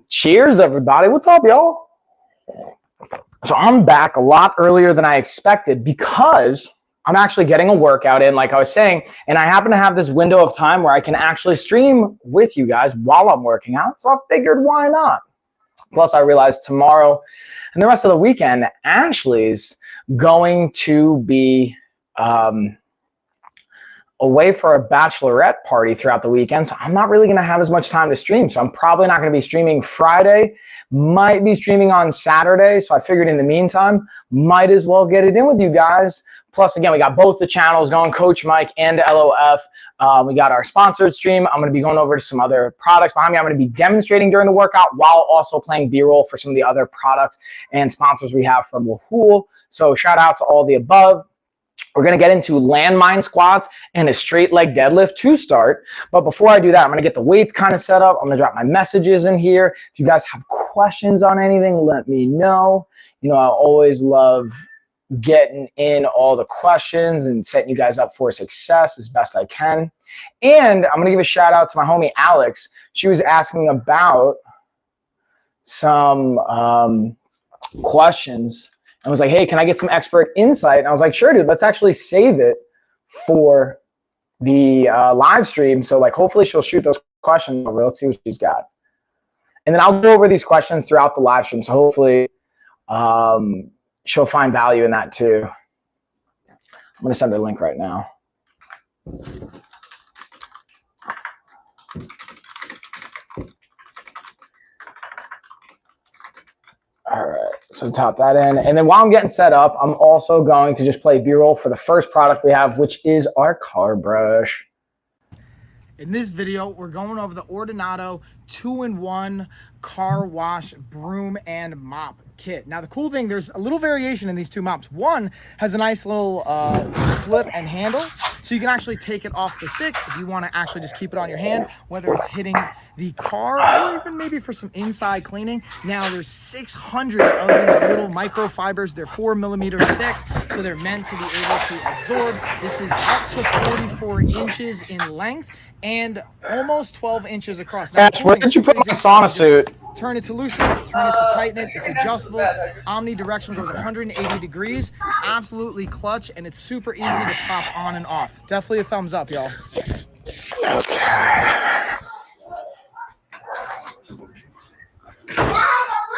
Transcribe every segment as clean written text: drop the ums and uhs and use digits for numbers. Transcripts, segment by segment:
Cheers, everybody. What's up, y'all? So I'm back a lot earlier than I expected because I'm actually getting a workout in, like I was saying, and I happen to have this window of time where I can actually stream with you guys while I'm working out, so I figured why not? Plus, I realized tomorrow and the rest of the weekend, Ashley's going to be away for a bachelorette party throughout the weekend, so I'm not really going to have as much time to stream. So I'm probably not going to be streaming Friday, might be streaming on Saturday. So I figured in the meantime, might as well get it in with you guys. Plus, again, we got both the channels going, Coach Mike and LOF. We got our sponsored stream. I'm going to be going over to some other products behind me. I'm going to be demonstrating during the workout while also playing B-roll for some of the other products and sponsors we have from YALL. So shout out to all the above. We're going to get into landmine squats and a straight leg deadlift to start. But before I do that, I'm going to get the weights kind of set up. I'm going to drop my messages in here. If you guys have questions on anything, let me know. You know, I always love getting in all the questions and setting you guys up for success as best I can. And I'm going to give a shout out to my homie Alex. She was asking about some questions. I was like, hey, can I get some expert insight? And I was like, sure, dude, let's actually save it for the live stream. So like, hopefully she'll shoot those questions over. Let's see what she's got. And then I'll go over these questions throughout the live stream. So hopefully she'll find value in that too. I'm going to send her a link right now. All right, so top that in. And then while I'm getting set up, I'm also going to just play B-roll for the first product we have, which is our car brush. In this video, we're going over the Ordinato 2-in-1 car wash broom and mop kit. Now the cool thing, there's a little variation in these two mops. One has a nice little slip and handle, so you can actually take it off the stick if you want to actually just keep it on your hand, whether it's hitting the car or even maybe for some inside cleaning. Now there's 600 of these little microfibers. They're 4mm thick, so they're meant to be able to absorb. This is up to 44 inches in length and almost 12 inches across. Now, Ash, where did you put my sauna suit? Turn it to loosen it, turn it to tighten it. It's adjustable. Omnidirectional, goes 180 degrees. Absolutely clutch, and it's super easy to pop on and off. Definitely a thumbs up, y'all. Okay.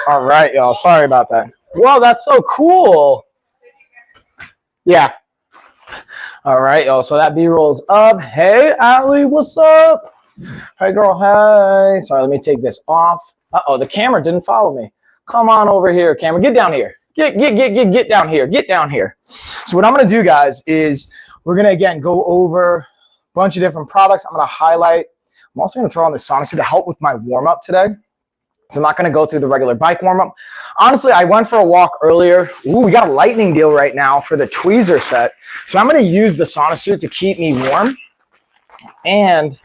All right, y'all. Sorry about that. Whoa, that's so cool. Yeah. All right, y'all. So that B-roll's up. Hey, Allie, what's up? Hey, girl. Hey. Sorry, let me take this off. Uh-oh, the camera didn't follow me. Come on over here, camera. Get down here. Get down here. Get down here. So what I'm going to do, guys, is we're going to, again, go over a bunch of different products. I'm going to highlight. I'm also going to throw on the sauna suit to help with my warm-up today. So I'm not going to go through the regular bike warm-up. Honestly, I went for a walk earlier. Ooh, we got a lightning deal right now for the tweezer set. So I'm going to use the sauna suit to keep me warm. And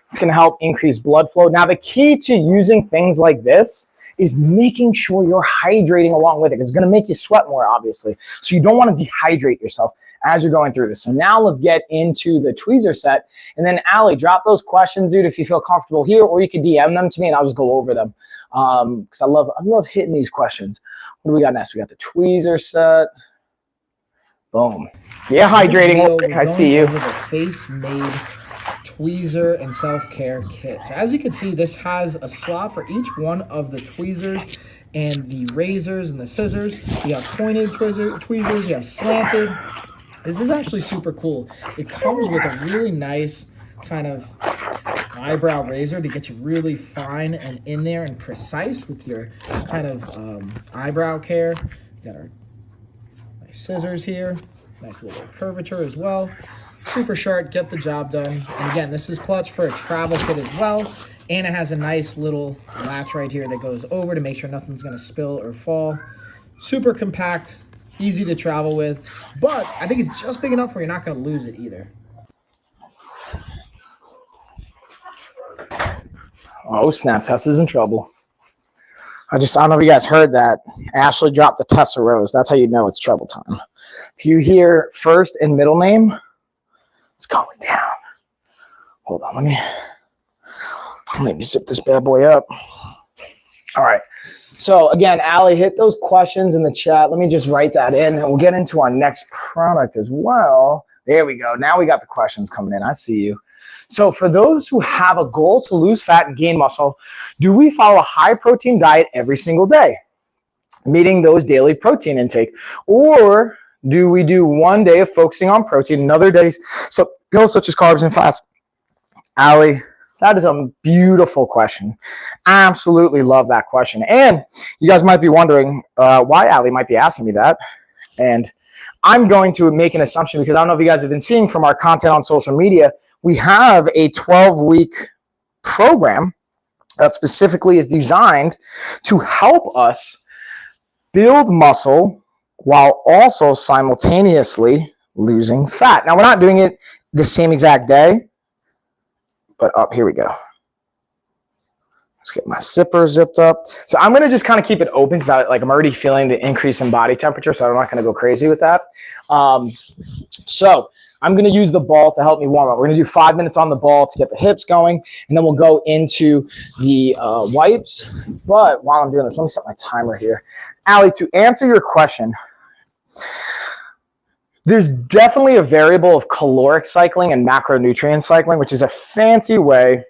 it's going to help increase blood flow. Now, the key to using things like this is making sure you're hydrating along with it. It's going to make you sweat more, obviously. So you don't want to dehydrate yourself as you're going through this. So now let's get into the tweezer set. And then, Allie, drop those questions, dude, if you feel comfortable here, or you can DM them to me and I'll just go over them. Because I love hitting these questions. What do we got next? We got the tweezer set. Boom. Yeah, hydrating. I see you. The face-made tweezer and self-care kit. So as you can see, this has a slot for each one of the tweezers and the razors and the scissors. So you have pointed tweezers, you have slanted. This is actually super cool. It comes with a really nice kind of eyebrow razor to get you really fine and in there and precise with your kind of eyebrow care. You got our nice scissors here, nice little curvature as well. Super sharp, get the job done. And again, this is clutch for a travel kit as well. And it has a nice little latch right here that goes over to make sure nothing's gonna spill or fall. Super compact, easy to travel with, but I think it's just big enough where you're not gonna lose it either. Oh snap, Tessa's in trouble. I don't know if you guys heard that. Ashley dropped the Tessa Rose. That's how you know it's trouble time. If you hear first and middle name, it's going down. Hold on, let me zip this bad boy up. All right. So again, Allie, hit those questions in the chat. Let me just write that in, and we'll get into our next product as well. There we go. Now we got the questions coming in. I see you. So for those who have a goal to lose fat and gain muscle, do we follow a high protein diet every single day, meeting those daily protein intake? Or do we do one day of focusing on protein, another day goals such as carbs and fats? Allie, that is a beautiful question. Absolutely love that question. And you guys might be wondering why Allie might be asking me that. And I'm going to make an assumption because I don't know if you guys have been seeing from our content on social media, we have a 12-week program that specifically is designed to help us build muscle while also simultaneously losing fat. Now, we're not doing it the same exact day, but here we go. Let's get my zipper zipped up. So I'm going to just kind of keep it open because I'm already feeling the increase in body temperature, so I'm not going to go crazy with that. So I'm going to use the ball to help me warm up. We're going to do 5 minutes on the ball to get the hips going, and then we'll go into the wipes. But while I'm doing this, let me set my timer here. Allie, to answer your question, there's definitely a variable of caloric cycling and macronutrient cycling, which is a fancy way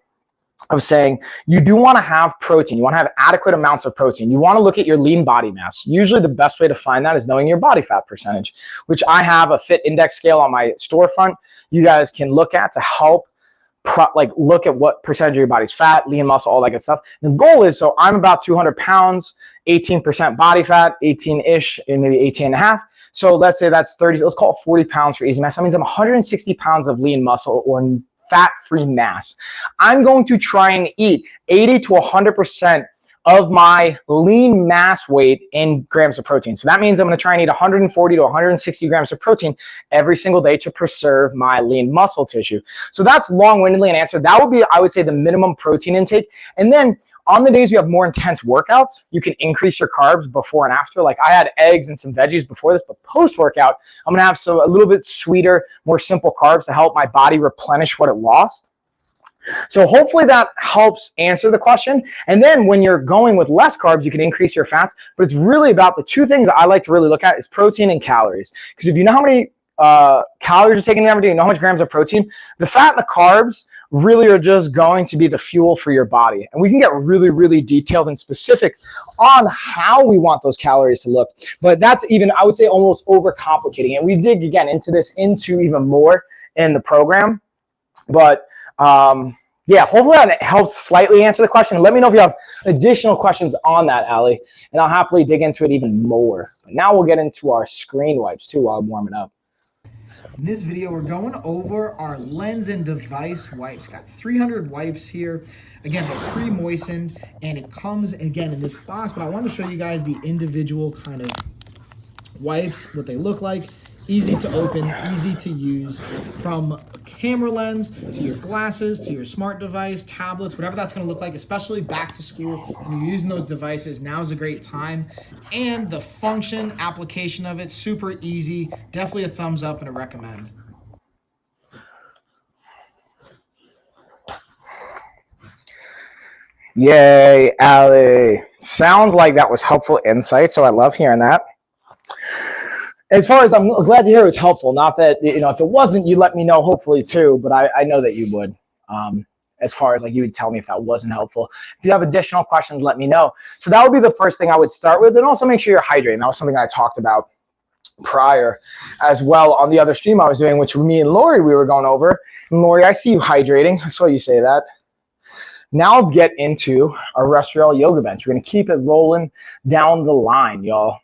of saying you do want to have protein. You want to have adequate amounts of protein. You want to look at your lean body mass. Usually the best way to find that is knowing your body fat percentage, which I have a fit index scale on my storefront. You guys can look at to help look at what percentage of your body's fat, lean muscle, all that good stuff. The goal is, so I'm about 200 pounds, 18% body fat, 18-ish, and maybe 18 and a half. So let's say that's 30, let's call it 40 pounds for easy mass. That means I'm 160 pounds of lean muscle or fat-free mass. I'm going to try and eat 80 to 100% of my lean mass weight in grams of protein. So that means I'm going to try and eat 140 to 160 grams of protein every single day to preserve my lean muscle tissue. So that's long-windedly an answer. That would be, I would say, the minimum protein intake. And then on the days you have more intense workouts, you can increase your carbs before and after. Like I had eggs and some veggies before this, but post-workout, I'm going to have a little bit sweeter, more simple carbs to help my body replenish what it lost. So hopefully that helps answer the question. And then when you're going with less carbs, you can increase your fats. But it's really about the two things I like to really look at is protein and calories. Because if you know how many calories you're taking every day, you know how much grams of protein, the fat and the carbs really are just going to be the fuel for your body. And we can get really, really detailed and specific on how we want those calories to look. But that's even, I would say, almost overcomplicating it. We dig, again, into even more in the program. But yeah, hopefully that helps slightly answer the question. Let me know if you have additional questions on that, Allie, and I'll happily dig into it even more. But now we'll get into our screen wipes too while I'm warming up. In this video, we're going over our lens and device wipes. Got 300 wipes here. Again, they're pre-moistened, and it comes, again, in this box, but I wanted to show you guys the individual kind of wipes, what they look like. Easy to open, easy to use, from camera lens to your glasses to your smart device, tablets, whatever that's going to look like, especially back to school when you're using those devices. Now is a great time. And the function, application of it, super easy. Definitely a thumbs up and a recommend. Yay, Allie. Sounds like that was helpful insight, so I love hearing that. As far as I'm glad to hear it was helpful, not that, if it wasn't, you let me know hopefully too, but I know that you would. as far as like you would tell me if that wasn't helpful. If you have additional questions, let me know. So that would be the first thing I would start with. And also make sure you're hydrating. That was something I talked about prior as well on the other stream I was doing, which me and Lori, we were going over. And Lori, I see you hydrating. I saw you say that. Now let's get into our rest-rail yoga bench. We're going to keep it rolling down the line, y'all.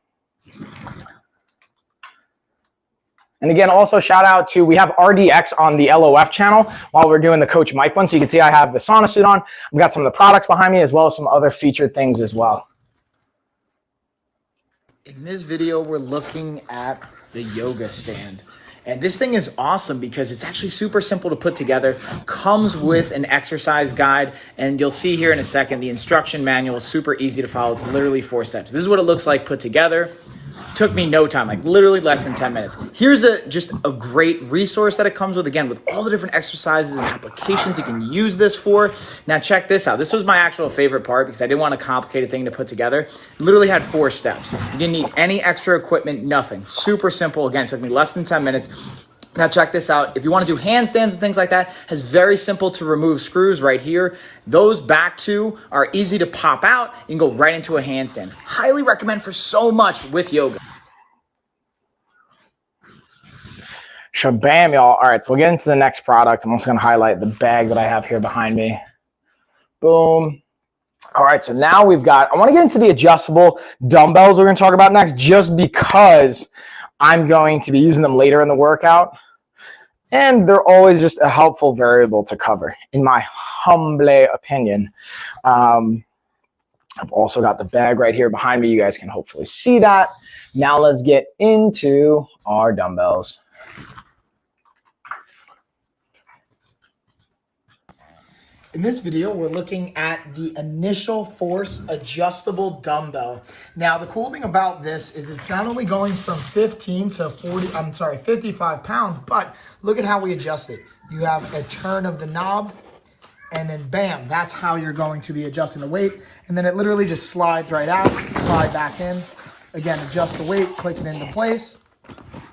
And again, also shout out to, we have RDX on the LOF channel while we're doing the Coach Mike one. So you can see I have the sauna suit on. I've got some of the products behind me as well as some other featured things as well. In this video, we're looking at the yoga stand. And this thing is awesome because it's actually super simple to put together, comes with an exercise guide, and you'll see here in a second, the instruction manual is super easy to follow. It's literally 4 steps. This is what it looks like put together. Took me no time, like literally less than 10 minutes. Here's just a great resource that it comes with, again, with all the different exercises and applications you can use this for. Now check this out. This was my actual favorite part because I didn't want a complicated thing to put together. It literally had 4 steps. You didn't need any extra equipment, nothing. Super simple. Again, it took me less than 10 minutes. Now check this out. If you want to do handstands and things like that, has very simple to remove screws right here. Those back two are easy to pop out. You can go right into a handstand. Highly recommend for so much with yoga. Shabam, y'all. All right, so we'll get into the next product. I'm also going to highlight the bag that I have here behind me. Boom. All right, so now we've got, I want to get into the adjustable dumbbells we're going to talk about next, just because I'm going to be using them later in the workout. And they're always just a helpful variable to cover, in my humble opinion. I've also got the bag right here behind me. You guys can hopefully see that. Now let's get into our dumbbells. In this video, we're looking at the Initial Force Adjustable Dumbbell. Now, the cool thing about this is it's not only going from 15 to 55 pounds, but look at how we adjust it. You have a turn of the knob, and then bam, that's how you're going to be adjusting the weight. And then it literally just slides right out, slide back in. Again, adjust the weight, click it into place.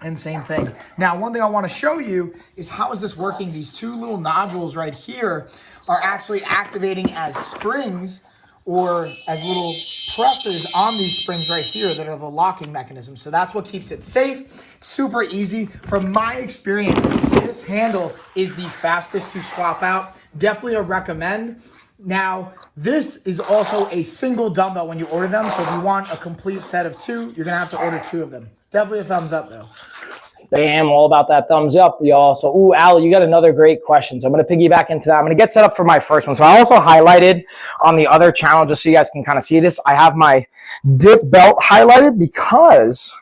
And same thing. Now, one thing I want to show you is how is this working? These 2 little nodules right here are actually activating as springs or as little pressors on these springs right here that are the locking mechanism. So that's what keeps it safe, super easy. From my experience, this handle is the fastest to swap out. Definitely a recommend. Now, this is also a single dumbbell when you order them. So if you want a complete set of 2, you're going to have to order 2 of them. Definitely a thumbs up, though. Bam, all about that thumbs up, y'all. So, ooh, Al, you got another great question. So I'm going to piggyback into that. I'm going to get set up for my first one. So I also highlighted on the other channel, just so you guys can kind of see this, I have my dip belt highlighted because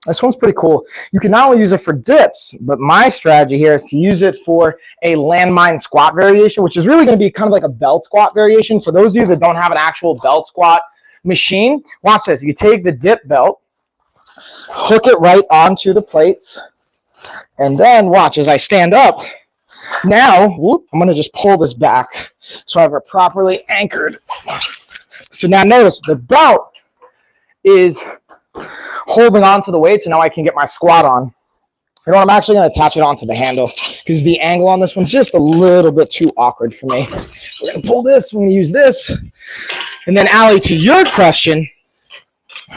this one's pretty cool. You can not only use it for dips, but my strategy here is to use it for a landmine squat variation, which is really going to be kind of like a belt squat variation. For those of you that don't have an actual belt squat machine, watch this. You take the dip belt, hook it right onto the plates, and then watch as I stand up. Now, whoop, I'm going to just pull this back so I have it properly anchored. So now notice the belt is holding on to the weight, so now I can get my squat on. You know what, I'm actually going to attach it onto the handle because the angle on this one's just a little bit too awkward for me. We're going to pull this, we're going to use this. And then, Allie, to your question,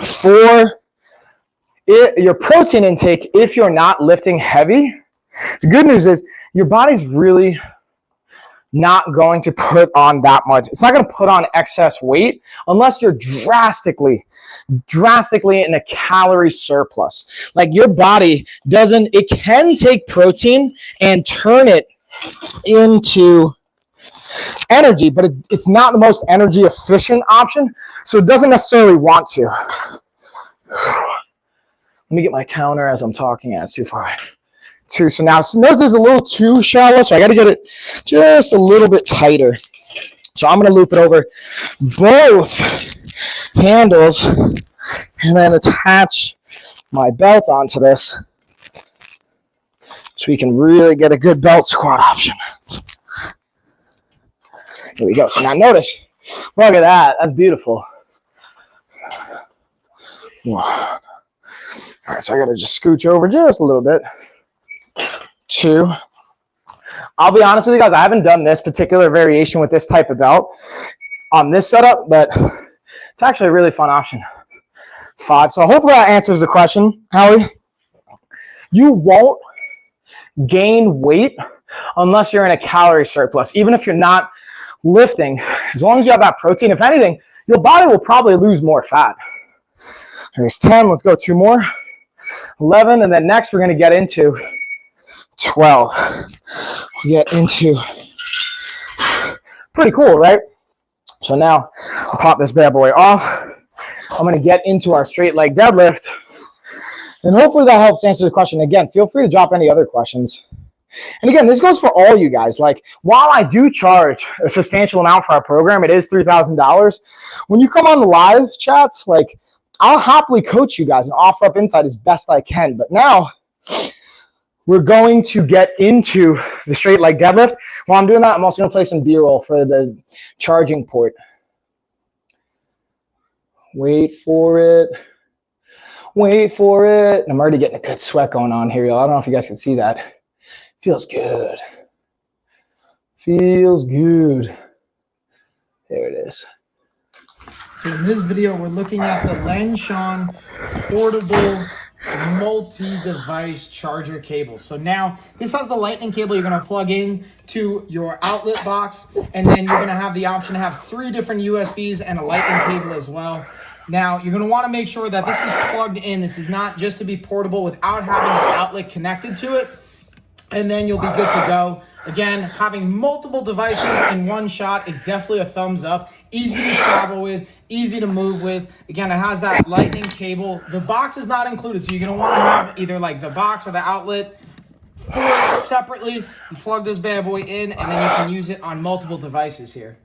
for your protein intake, if you're not lifting heavy, the good news is your body's really not going to put on that much. It's not going to put on excess weight unless you're drastically in a calorie surplus. Like your body doesn't, it can take protein and turn it into energy, but it's not the most energy efficient option. So it doesn't necessarily want to. Let me get my counter as I'm talking. Yeah, it's too far. So now notice it's a little too shallow, so I got to get it just a little bit tighter. So I'm going to loop it over both handles and then attach my belt onto this so we can really get a good belt squat option. Here we go. So now notice, look at that. That's beautiful. All right, so I got to just scooch over just a little bit. 2. I'll be honest with you guys, I haven't done this particular variation with this type of belt on this setup, but it's actually a really fun option. 5. So hopefully that answers the question, Howie. You won't gain weight unless you're in a calorie surplus, even if you're not lifting. As long as you have that protein, if anything, your body will probably lose more fat. There's 10. Let's go 2 more. 11. And then next we're going to get into 12. We get into pretty cool, right? So now I'll pop this bad boy off. I'm going to get into our straight leg deadlift. And hopefully that helps answer the question. Again, feel free to drop any other questions. And again, this goes for all you guys. Like, while I do charge a substantial amount for our program, it is $3,000. When you come on the live chats, like, I'll happily coach you guys and offer up insight as best I can. But now we're going to get into the straight leg deadlift. While I'm doing that, I'm also going to play some B-roll for the charging port. Wait for it. Wait for it. I'm already getting a good sweat going on here, y'all. I don't know if you guys can see that. Feels good. Feels good. There it is. So in this video, we're looking at the Lenshan portable multi-device charger cable. So now this has the lightning cable you're going to plug in to your outlet box, and then you're going to have the option to have 3 different USBs and a lightning cable as well. Now you're going to want to make sure that this is plugged in. This is not just to be portable without having an outlet connected to it, and then you'll be good to go. Again, having multiple devices in one shot is definitely a thumbs up. Easy to travel with, easy to move with. Again, it has that lightning cable. The box is not included, so you're going to want to have either like the box or the outlet for it separately. You plug this bad boy in, and then you can use it on multiple devices here.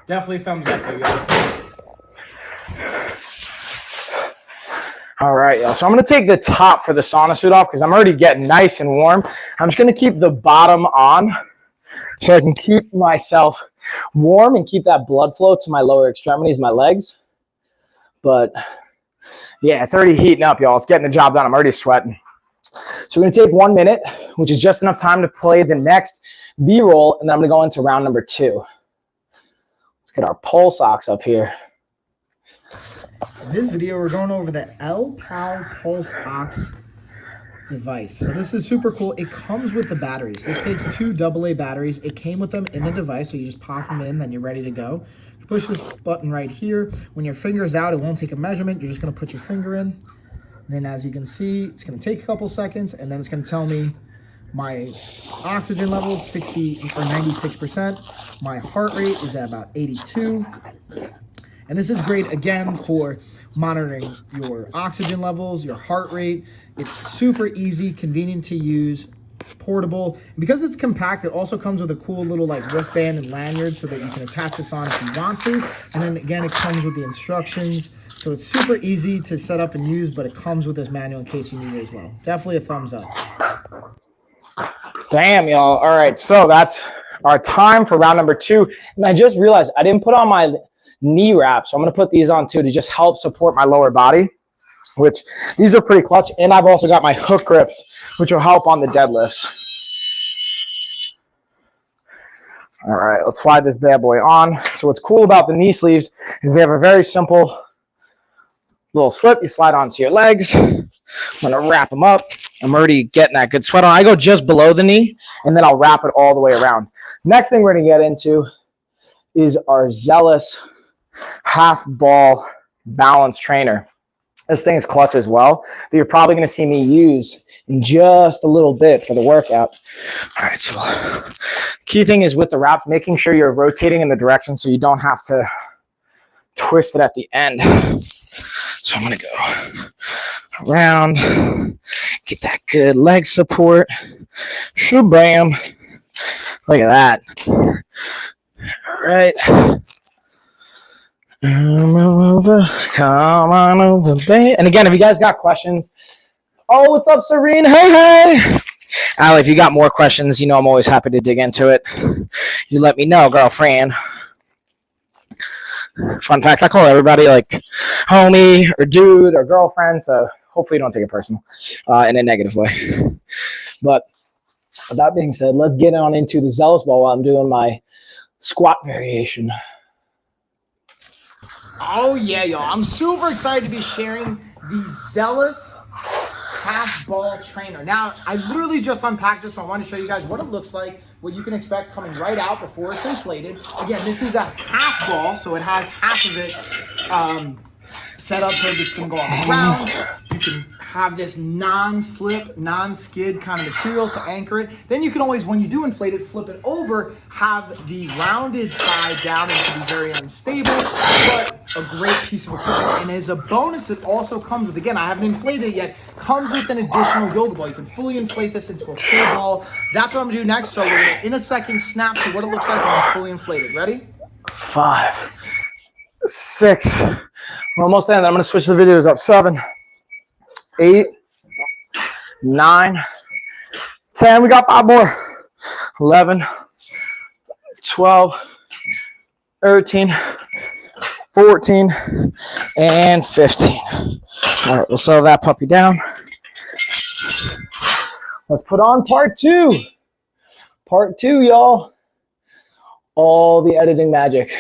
Definitely thumbs up there, y'all. All right, y'all. So I'm going to take the top for the sauna suit off because I'm already getting nice and warm. I'm just going to keep the bottom on so I can keep myself warm and keep that blood flow to my lower extremities, my legs. But yeah, it's already heating up, y'all. It's getting the job done. I'm already sweating. So we're going to take 1 minute, which is just enough time to play the next B-roll, and then I'm going to go into round number 2. Let's get our pulse ox up here. In this video, we're going over the YALL Pulse Ox device. So this is super cool. It comes with the batteries. This takes 2 AA batteries. It came with them in the device, so you just pop them in, then you're ready to go. You push this button right here. When your finger's out, it won't take a measurement. You're just going to put your finger in. And then as you can see, it's going to take a couple seconds, and then it's going to tell me my oxygen levels, 60 or 96%. My heart rate is at about 82. And this is great, again, for monitoring your oxygen levels, your heart rate. It's super easy, convenient to use, portable. And because it's compact, it also comes with a cool little like wristband and lanyard so that you can attach this on if you want to. And then again, it comes with the instructions. So it's super easy to set up and use, but it comes with this manual in case you need it as well. Definitely a thumbs up. Damn, y'all. All right, so that's our time for round number 2. And I just realized I didn't put on my knee wraps, so I'm going to put these on too to just help support my lower body, which these are pretty clutch. And I've also got my hook grips, which will help on the deadlifts. All right, let's slide this bad boy on. So what's cool about the knee sleeves is they have a very simple little slip. You slide onto your legs. I'm going to wrap them up. I'm already getting that good sweat on. I go just below the knee, and then I'll wrap it all the way around. Next thing we're going to get into is our Zealous half ball balance trainer. This thing is clutch as well, that you're probably going to see me use in just a little bit for the workout. All right, so key thing is with the wraps, making sure you're rotating in the direction so you don't have to twist it at the end. So I'm going to go around, get that good leg support. Shabam. Look at that. All right. Come on over, babe. And again, if you guys got questions, oh, what's up, Serene? Hey. Allie, if you got more questions, you know I'm always happy to dig into it. You let me know, girlfriend. Fun fact, I call everybody like homie or dude or girlfriend, so hopefully you don't take it personal in a negative way. But With that being said, let's get on into the Zealous ball while I'm doing my squat variation. Oh yeah, y'all. I'm super excited to be sharing the Zealous half ball trainer. Now, I literally just unpacked this, so I want to show you guys what it looks like, what you can expect coming right out before it's inflated. Again, this is a half ball, so it has half of it set up so it's going to go on the ground. You can have this non-slip, non-skid kind of material to anchor it. Then you can always, when you do inflate it, flip it over, have the rounded side down, and it can be very unstable, but a great piece of equipment. And as a bonus, it also comes with, again, I haven't inflated it yet, comes with an additional yoga ball. You can fully inflate this into a full ball. That's what I'm gonna do next. So we're gonna, in a second, snap to what it looks like when it's fully inflated. Ready? 5, 6. We're almost in. I'm gonna switch the videos up. 7, 8, 9, 10. We got 5 more. 11, 12, 13, 14, and 15. All right, we'll settle that puppy down. Let's put on part 2. Part 2, y'all. All the editing magic.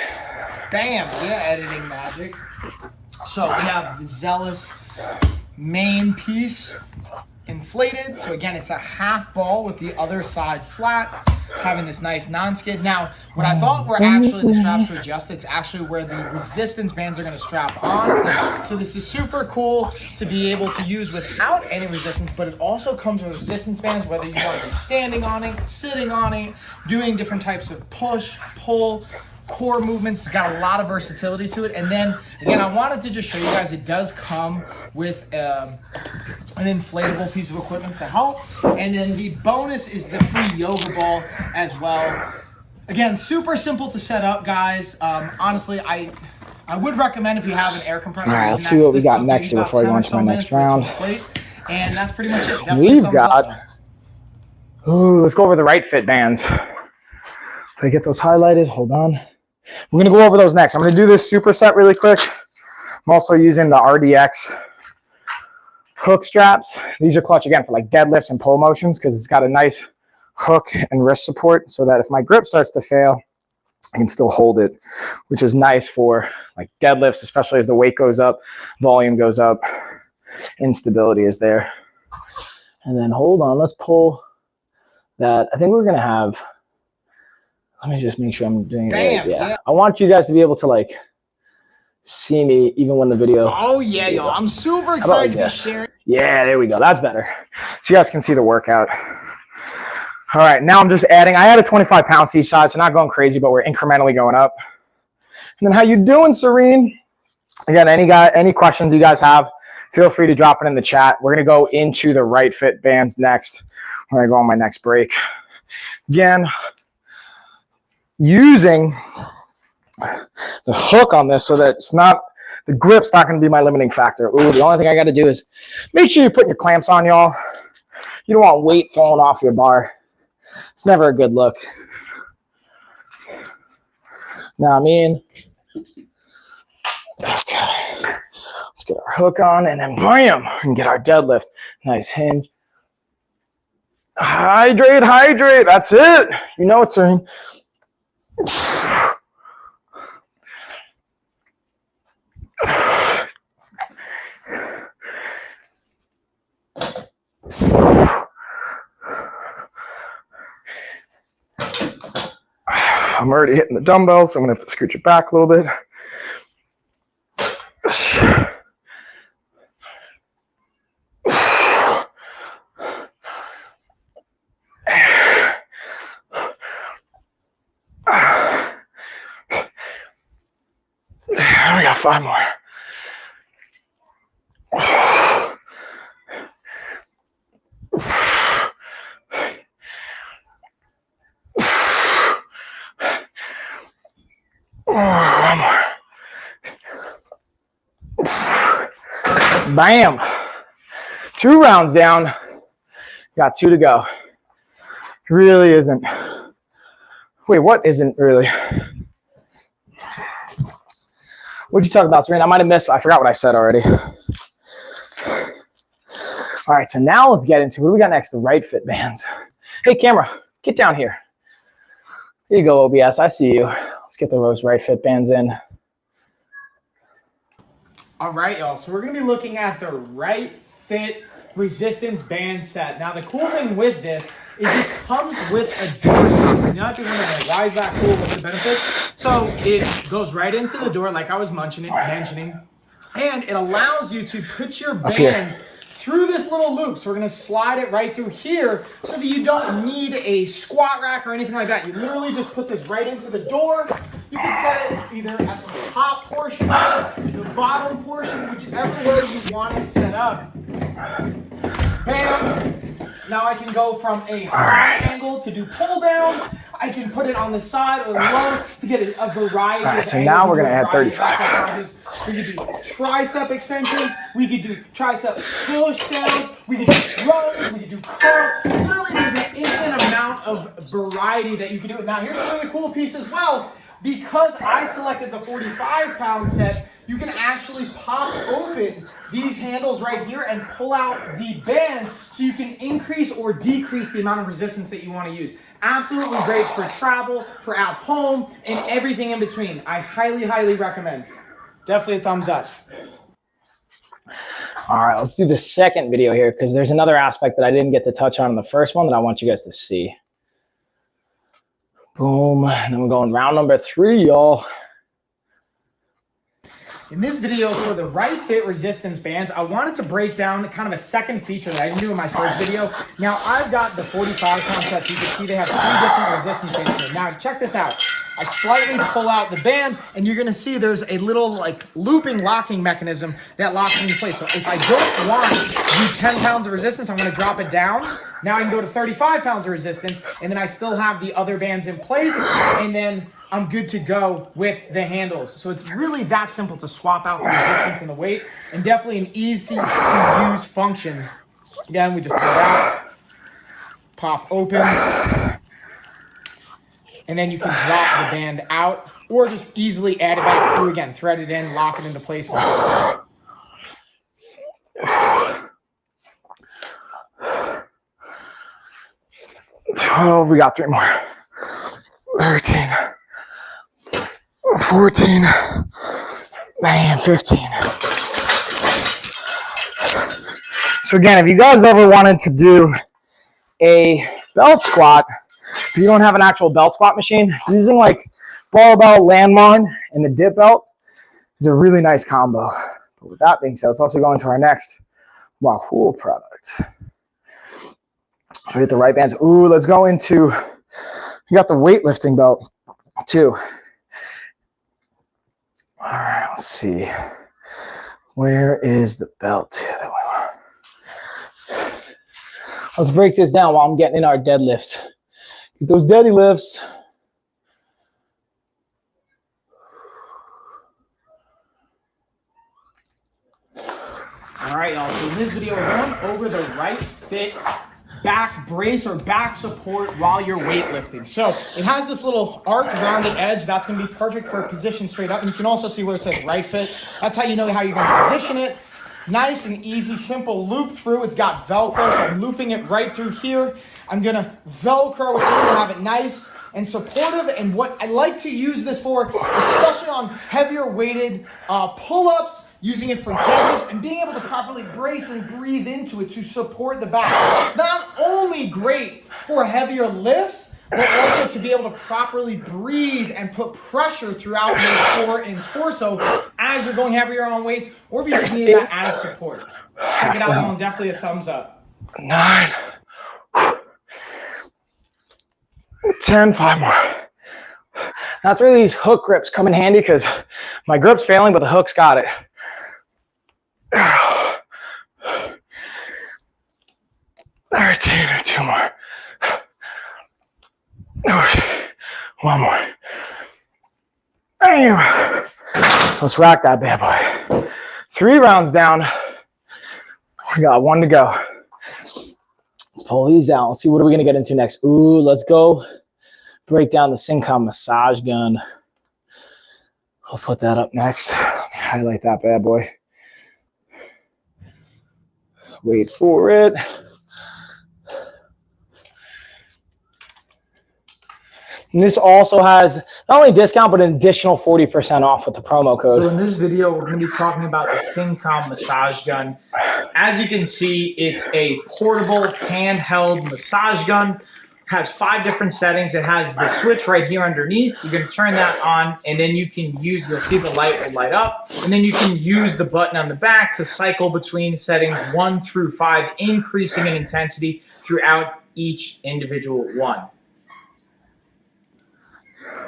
Damn, yeah, editing magic. So we have the Zealous main piece inflated. So again, it's a half ball with the other side flat, having this nice non-skid. Now, what I thought were actually the straps to adjust, it's actually where the resistance bands are going to strap on. So this is super cool to be able to use without any resistance, but it also comes with resistance bands, whether you want to be standing on it, sitting on it, doing different types of push, pull, core movements. It's got a lot of versatility to it. And then again, I wanted to just show you guys, it does come with an inflatable piece of equipment to help. And then the bonus is the free yoga ball as well. Again, super simple to set up, guys. Honestly, I would recommend, if you have an air compressor. All right, let's see what we got next here before I go into my next round. And that's pretty much it. Definitely We've got, let's go over the right fit bands. If I get those highlighted, hold on. We're going to go over those next. I'm going to do this superset really quick. I'm also using the RDX hook straps. These are clutch, again, for like deadlifts and pull motions, because it's got a nice hook and wrist support, so that if my grip starts to fail, I can still hold it, which is nice for like deadlifts, especially as the weight goes up, volume goes up, instability is there. And then hold on, let's pull that. I think we're going to have, let me just make sure I'm doing it right. Yeah. I want you guys to be able to like see me even when the video. Oh yeah, y'all. I'm super excited to be sharing. Yeah, there we go. That's better. So you guys can see the workout. All right, now I'm just adding. I added 25 pounds to each side, so not going crazy, but we're incrementally going up. And then how you doing, Serene? Again, any questions you guys have, feel free to drop it in the chat. We're gonna go into the right fit bands next. When I go on my next break. Again, using the hook on this so that it's not, the grip's not going to be my limiting factor. Ooh, the only thing I got to do is make sure you put your clamps on, y'all. You don't want weight falling off your bar. It's never a good look. Now I'm in. Okay. Let's get our hook on, and then bam, and get our deadlift. Nice hinge. Hydrate, hydrate. That's it. You know it's Serene. I'm already hitting the dumbbells, so I'm gonna have to scooch it back a little bit. We got 5 more. One more. Bam. 2 rounds down. Got 2 to go. Really isn't. Wait, what isn't really? What'd you talk about, Serena? I might have missed. I forgot what I said already. All right, so now let's get into what do we got next? The right fit bands. Hey, camera, get down here. Here you go, OBS. I see you. Let's get those right fit bands in. All right, y'all. So we're going to be looking at the Right Fit resistance band set. Now, the cool thing with this is it comes with a door stopper. You might be wondering, why is that cool? What's the benefit? So it goes right into the door, like I was mentioning, and it allows you to put your bands through this little loop. So we're going to slide it right through here so that you don't need a squat rack or anything like that. You literally just put this right into the door. You can set it either at the top portion, the bottom portion, whichever way you want it set up. Bam! Now I can go from a high angle to do pull downs. I can put it on the side or low to get a variety of angles. So now we're going to add 35. We could do tricep extensions. We could do tricep push downs. We could do rows. We could do curls. Literally, there's an infinite amount of variety that you can do. Now, here's a really cool piece as well. Because I selected the 45-pound set, you can actually pop open these handles right here and pull out the bands so you can increase or decrease the amount of resistance that you want to use. Absolutely great for travel, for at home, and everything in between. I highly, highly recommend. Definitely a thumbs up. All right, let's do the second video here because there's another aspect that I didn't get to touch on in the first one that I want you guys to see. Boom, and then we're going round number 3, y'all. In this video for the Right Fit resistance bands, I wanted to break down kind of a second feature that I didn't do in my first video. Now, I've got the 45-pound sets. You can see they have 3 different resistance bands here. Now, check this out. I slightly pull out the band, and you're going to see there's a little like looping locking mechanism that locks into place. So if I don't want the 10 pounds of resistance, I'm going to drop it down. Now I can go to 35 pounds of resistance, and then I still have the other bands in place, and then I'm good to go with the handles. So it's really that simple to swap out the resistance and the weight, and definitely an easy to use function. Again, we just pull it out, pop open, and then you can drop the band out or just easily add it back through again, thread it in, lock it into place. Oh, we got 3 more. 13. 14, man, 15. So again, if you guys ever wanted to do a belt squat, if you don't have an actual belt squat machine, using like barbell, landmine, and the dip belt is a really nice combo. But with that being said, let's also go into our next YALL product. So we hit the right bands. Ooh, let's go into, we got the weightlifting belt too. All right, let's see. Where is the belt that we want? Let's break this down while I'm getting in our deadlifts. Get those deadly lifts. All right, y'all. So in this video, we're going over the Right Fit back brace or back support while you're weightlifting. So it has this little arched rounded edge that's going to be perfect for a position straight up, and you can also see where it says Right Fit. That's how you know how you're going to position it. Nice and easy, simple loop through. It's got Velcro, so I'm looping it right through here. I'm going to Velcro it in to have it nice and supportive. And what I like to use this for, especially on heavier weighted pull-ups, using it for deadlifts, and being able to properly brace and breathe into it to support the back. It's not only great for heavier lifts, but also to be able to properly breathe and put pressure throughout your core and torso as you're going heavier on weights, or if you just need that added support. Check it out, and definitely a thumbs up. 9, 10, 5 more. That's where these hook grips come in handy because my grip's failing, but the hook's got it. 13, 2 more. Okay, 1 more. Bam! Let's rack that bad boy. 3 rounds down. We got 1 to go. Let's pull these out. Let's see, what are we gonna get into next? Ooh, let's go break down the Syncom massage gun. I'll put that up next. Highlight that bad boy. Wait for it. And this also has not only discount, but an additional 40% off with the promo code. So in this video, we're going to be talking about the Syncom massage gun. As you can see, it's a portable handheld massage gun. Has 5 different settings. It has the switch right here underneath. You're going to turn that on, and then you can use, you'll see the light will light up, and then you can use the button on the back to cycle between settings 1 through 5, increasing in intensity throughout each individual one.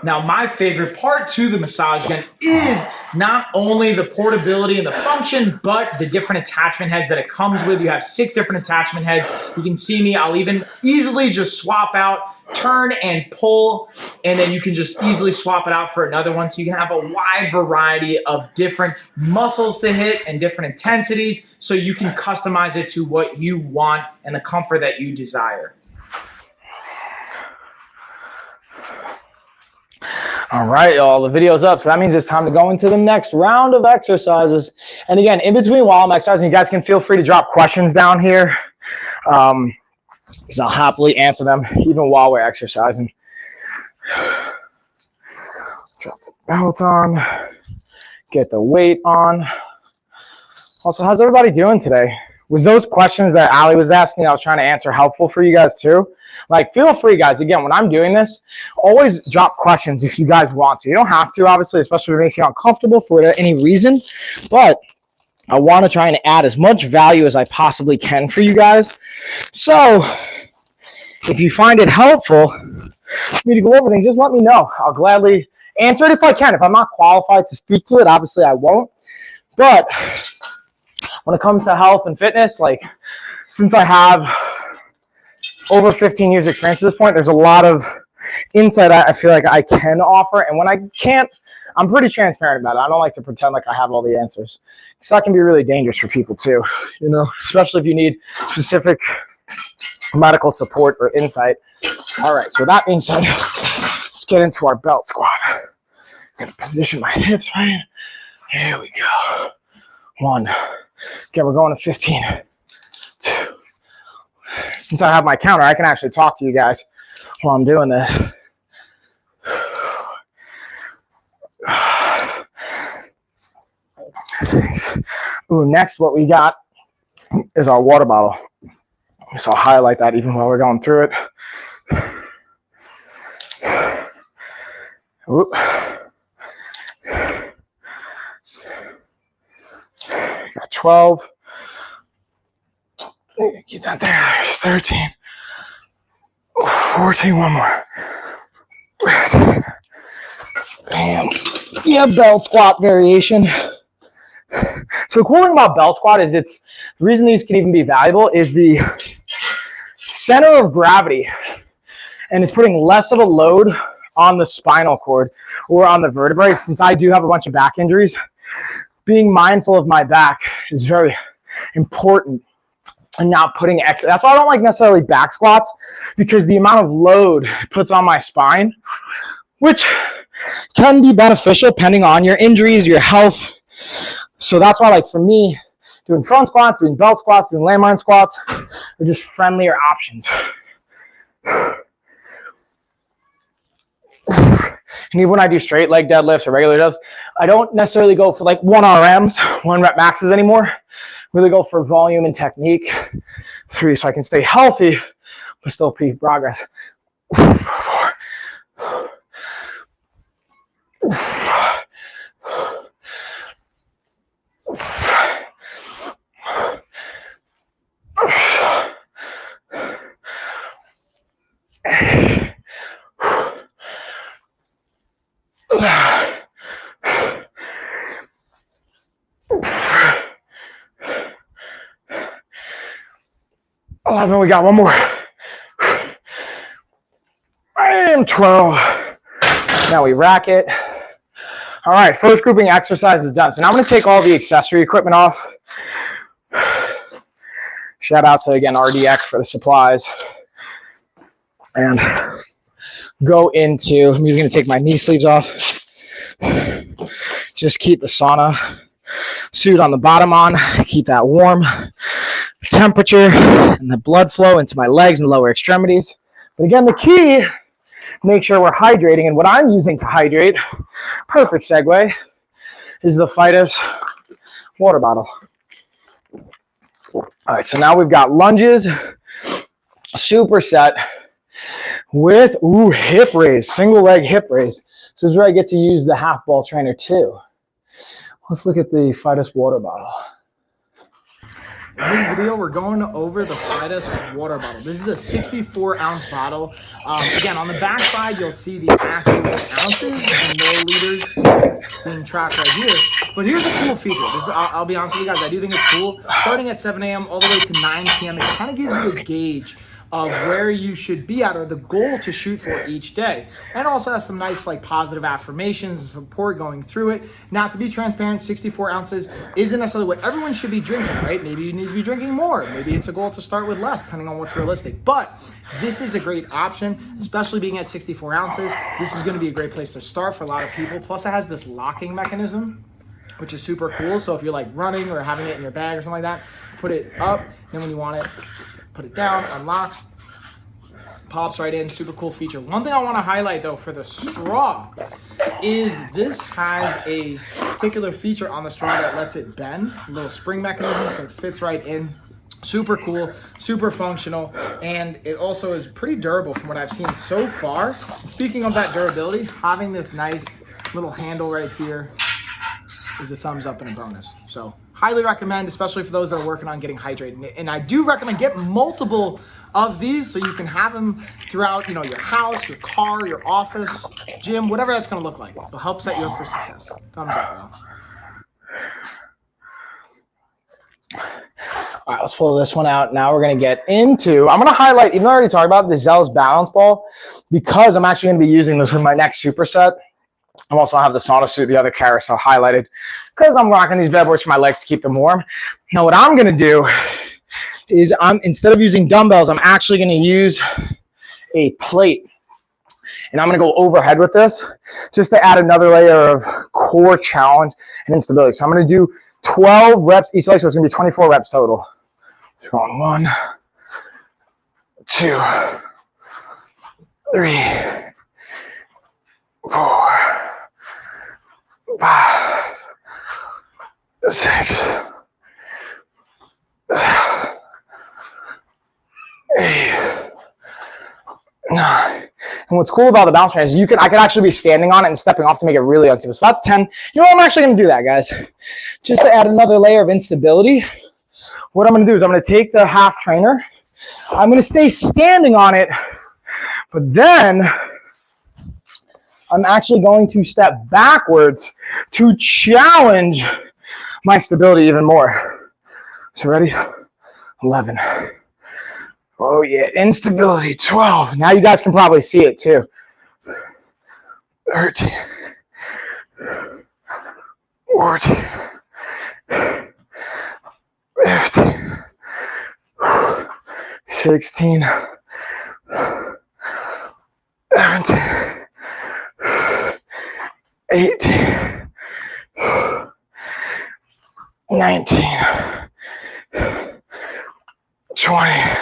Now, my favorite part to the massage gun is not only the portability and the function, but the different attachment heads that it comes with. You have 6 different attachment heads. You can see me. I'll even easily just swap out, turn and pull, and then you can just easily swap it out for another one. So you can have a wide variety of different muscles to hit and different intensities, so you can customize it to what you want and the comfort that you desire. All right, y'all, the video's up, so that means it's time to go into the next round of exercises. And again, in between while I'm exercising, you guys can feel free to drop questions down here, because I'll happily answer them even while we're exercising. Drop the belt on, get the weight on. Also, how's everybody doing today? Was those questions that Ali was asking, I was trying to answer, helpful for you guys too? Like, feel free, guys. Again, when I'm doing this, always drop questions if you guys want to. You don't have to, obviously, especially if it makes you uncomfortable for any reason. But I want to try and add as much value as I possibly can for you guys. So if you find it helpful for me to go over things, just let me know. I'll gladly answer it if I can. If I'm not qualified to speak to it, obviously I won't. But when it comes to health and fitness, like, since I have over 15 years experience at this point, there's a lot of insight I feel like I can offer. And when I can't, I'm pretty transparent about it. I don't like to pretend like I have all the answers, because that can be really dangerous for people too, you know, especially if you need specific medical support or insight. All right, so with that being said, let's get into our belt squat. I'm gonna position my hips right. Here we go. 1. Okay, we're going to 15. 2. Since I have my counter, I can actually talk to you guys while I'm doing this. Ooh, next, what we got is our water bottle. So I'll highlight that even while we're going through it. Ooh. Got 12. Get that there. 13. 14. One more. Bam. Yeah, belt squat variation. So the cool thing about belt squat is the reason these can even be valuable is the center of gravity, and it's putting less of a load on the spinal cord or on the vertebrae. Since I do have a bunch of back injuries, being mindful of my back is very important, and not putting extra. That's why I don't like necessarily back squats, because the amount of load it puts on my spine, which can be beneficial depending on your injuries, your health. So that's why, like, for me, doing front squats, doing belt squats, doing landmine squats are just friendlier options. And even when I do straight leg deadlifts or regular deadlifts, I don't necessarily go for like 1 RMs, 1 rep maxes anymore. Really go for volume and technique. 3, so I can stay healthy but still achieve progress. 4. We got 1 more. And 12. Now we rack it. All right, first grouping exercise is done. So now I'm going to take all the accessory equipment off. Shout out to, again, RDX for the supplies. And go into, I'm even going to take my knee sleeves off. Just keep the sauna suit on the bottom on. Keep that warm temperature and the blood flow into my legs and lower extremities. But again, the key make sure we're hydrating. And what I'm using to hydrate, perfect segue, is the Fidus water bottle. All right, so now we've got lunges, superset with hip raise, single leg hip raise. So this is where I get to use the half ball trainer too. Let's look at the Fidus water bottle. In this video, we're going over the Fidus water bottle. This is a 64-ounce bottle. Again, on the back side, you'll see the actual ounces and milliliters being tracked right here. But here's a cool feature. This is, I'll be honest with you guys, I do think it's cool. Starting at 7 a.m. all the way to 9 p.m., it kind of gives you a gauge of where you should be at, or the goal to shoot for each day. And also has some nice like positive affirmations and support going through it. Now, to be transparent, 64 ounces isn't necessarily what everyone should be drinking, right? Maybe you need to be drinking more. Maybe it's a goal to start with less, depending on what's realistic. But this is a great option, especially being at 64 ounces. This is gonna be a great place to start for a lot of people. Plus it has this locking mechanism, which is super cool. So if you're like running or having it in your bag or something like that, put it up, then when you want it, put it down, unlocks, pops right in. Super cool feature. One thing I want to highlight though for the straw is this has a particular feature on the straw that lets it bend, a little spring mechanism, so it fits right in. Super cool, super functional, and it also is pretty durable from what I've seen so far. And speaking of that durability, having this nice little handle right here is a thumbs up and a bonus. So highly recommend, especially for those that are working on getting hydrated. And I do recommend get multiple of these so you can have them throughout, you know, your house, your car, your office, gym, whatever that's gonna look like. It'll help set you up for success. Thumbs up, bro. All right, let's pull this one out. Now we're gonna get into, I'm gonna highlight, even though I already talked about the Zell's balance ball, because I'm actually gonna be using this in my next superset. I'm also gonna have the sauna suit, the other carousel highlighted, because I'm rocking these bad boys for my legs to keep them warm. Now what I'm gonna do is instead of using dumbbells, I'm actually gonna use a plate. And I'm gonna go overhead with this just to add another layer of core challenge and instability. So I'm gonna do 12 reps each leg, so it's gonna be 24 reps total. So going 1, 2, 3, 4, 5, 6, 8, 9. And what's cool about the balance trainer is I could actually be standing on it and stepping off to make it really unstable. So that's 10. You know what? I'm actually going to do that, guys. Just to add another layer of instability. What I'm going to do is I'm going to take the half trainer. I'm going to stay standing on it. But then I'm actually going to step backwards to challenge my stability even more. So ready? 11. Oh yeah, instability, 12. Now you guys can probably see it too. 13, 14, 15, 16, 17, 18, 19, 20,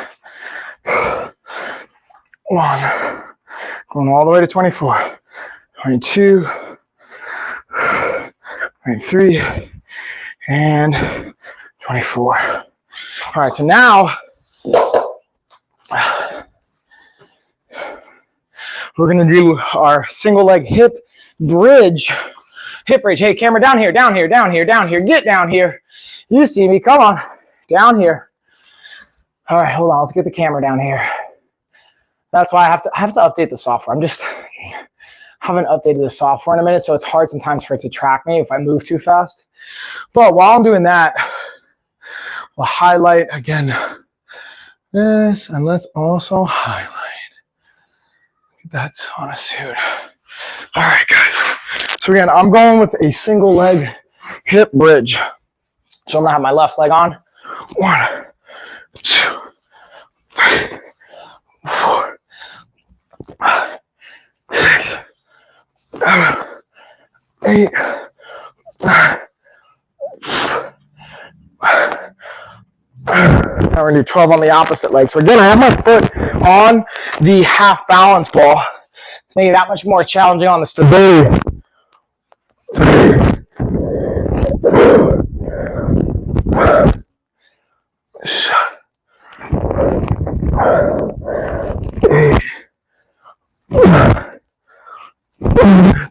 1, going all the way to 24, 22, 23, and 24. All right, so now we're gonna do our single leg hip bridge. Hip bridge. Hey, camera, down here, down here, down here, down here. Get down here. You see me, come on, down here. All right, hold on, let's get the camera down here. That's why I have to update the software. Haven't updated the software in a minute, so it's hard sometimes for it to track me if I move too fast. But while I'm doing that, we'll highlight again this, and let's also highlight. Look at that sauna suit. All right, guys. So again, I'm going with a single leg hip bridge. So I'm gonna have my left leg on. 1, 2, 3, 4, 5, 6, 7, 8, 9. Now we're gonna do 12 on the opposite leg. So again, I have my foot on the half balance ball. It's making it that much more challenging on the stability.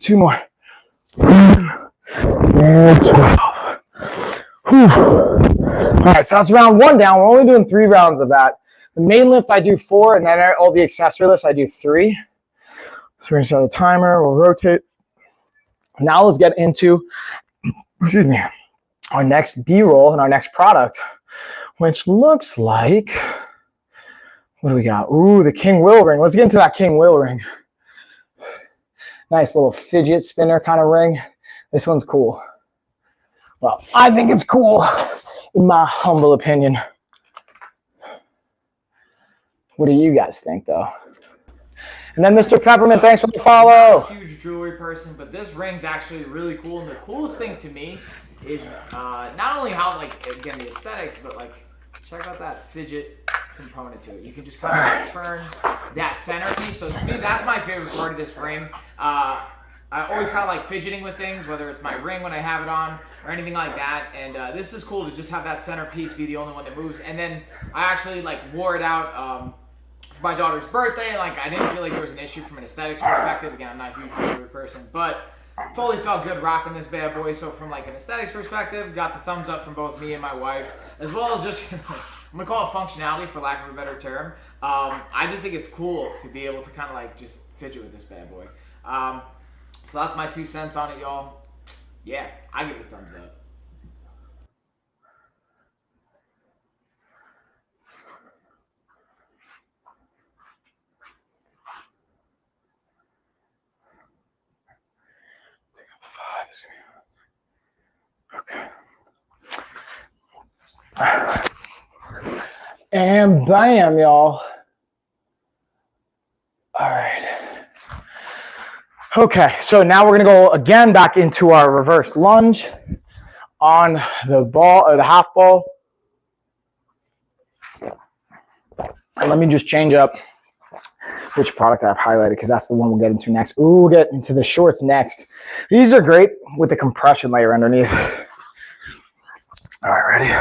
Two more. And 12. Whew. All right, so that's round one down. We're only doing 3 rounds of that. The main lift I do 4, and then all the accessory lifts I do 3. So we're gonna start the timer. We'll rotate. Now let's get into, excuse me, our next B-roll and our next product, which looks like, what do we got? Ooh, the King Will ring. Let's get into that King Will ring. Nice little fidget spinner kind of ring. This one's cool. Well, I think it's cool, in my humble opinion. What do you guys think, though? And then Mr. Peppermint, thanks for the follow. I'm not a huge jewelry person, but this ring's actually really cool. And the coolest thing to me is not only how, like, again, the aesthetics, but, like, check out that fidget component to it. You can just kind of like, turn that centerpiece. So to me, that's my favorite part of this ring. I always kind of like fidgeting with things, whether it's my ring when I have it on or anything like that. And this is cool to just have that centerpiece be the only one that moves. And then I actually like wore it out for my daughter's birthday. Like I didn't feel like there was an issue from an aesthetics perspective. Again, I'm not a huge jewelry person, but totally felt good rocking this bad boy. So from like an aesthetics perspective, got the thumbs up from both me and my wife, as well as just I'm gonna call it functionality for lack of a better term. I just think it's cool to be able to kind of like just fidget with this bad boy. So that's my 2 cents on it, y'all. Yeah, I give it a thumbs up. Okay. And bam, y'all. All right. Okay, so now we're gonna go again back into our reverse lunge on the ball or the half ball. And let me just change up which product I've highlighted because that's the one we'll get into next. Ooh, we'll get into the shorts next. These are great with the compression layer underneath. All right, ready?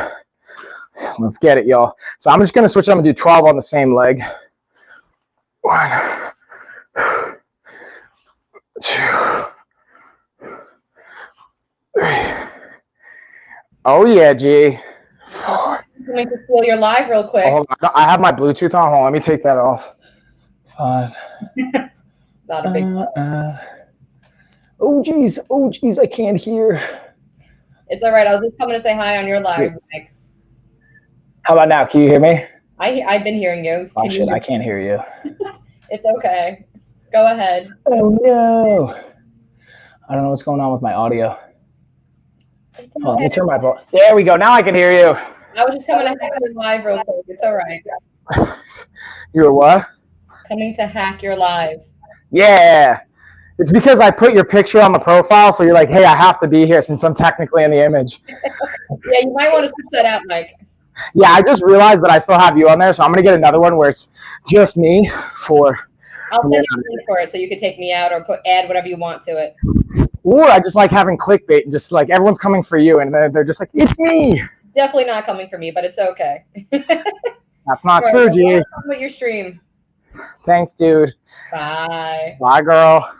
Let's get it, y'all. So I'm just gonna switch. I'm gonna do 12 on the same leg. 1, 2, 3. Oh yeah, G. 4. Let me just steal your live real quick. Oh, I have my Bluetooth on. Hold on, let me take that off. 5. Not a big Oh geez, I can't hear. It's all right. I was just coming to say hi on your live, Mike. How about now? Can you hear me? I've been hearing you. Oh shit, I can't hear you. It's okay. Go ahead. Oh no. I don't know what's going on with my audio. It's Oh, let okay. me turn my volume. There we go. Now I can hear you. I was just coming to hack your live real quick. It's all right. You were what? Coming to hack your live. Yeah. It's because I put your picture on the profile, so you're like, hey, I have to be here since I'm technically in the image. Yeah, you might want to switch that out, Mike. Yeah, I just realized that I still have you on there, so I'm going to get another one where it's just me for... I'll send you a link for it so you could take me out or add whatever you want to it. Or I just like having clickbait and just like everyone's coming for you and they're just like, it's me. Definitely not coming for me, but it's okay. That's not Right, true, G. well, with your stream. Thanks, dude. Bye. Bye, girl.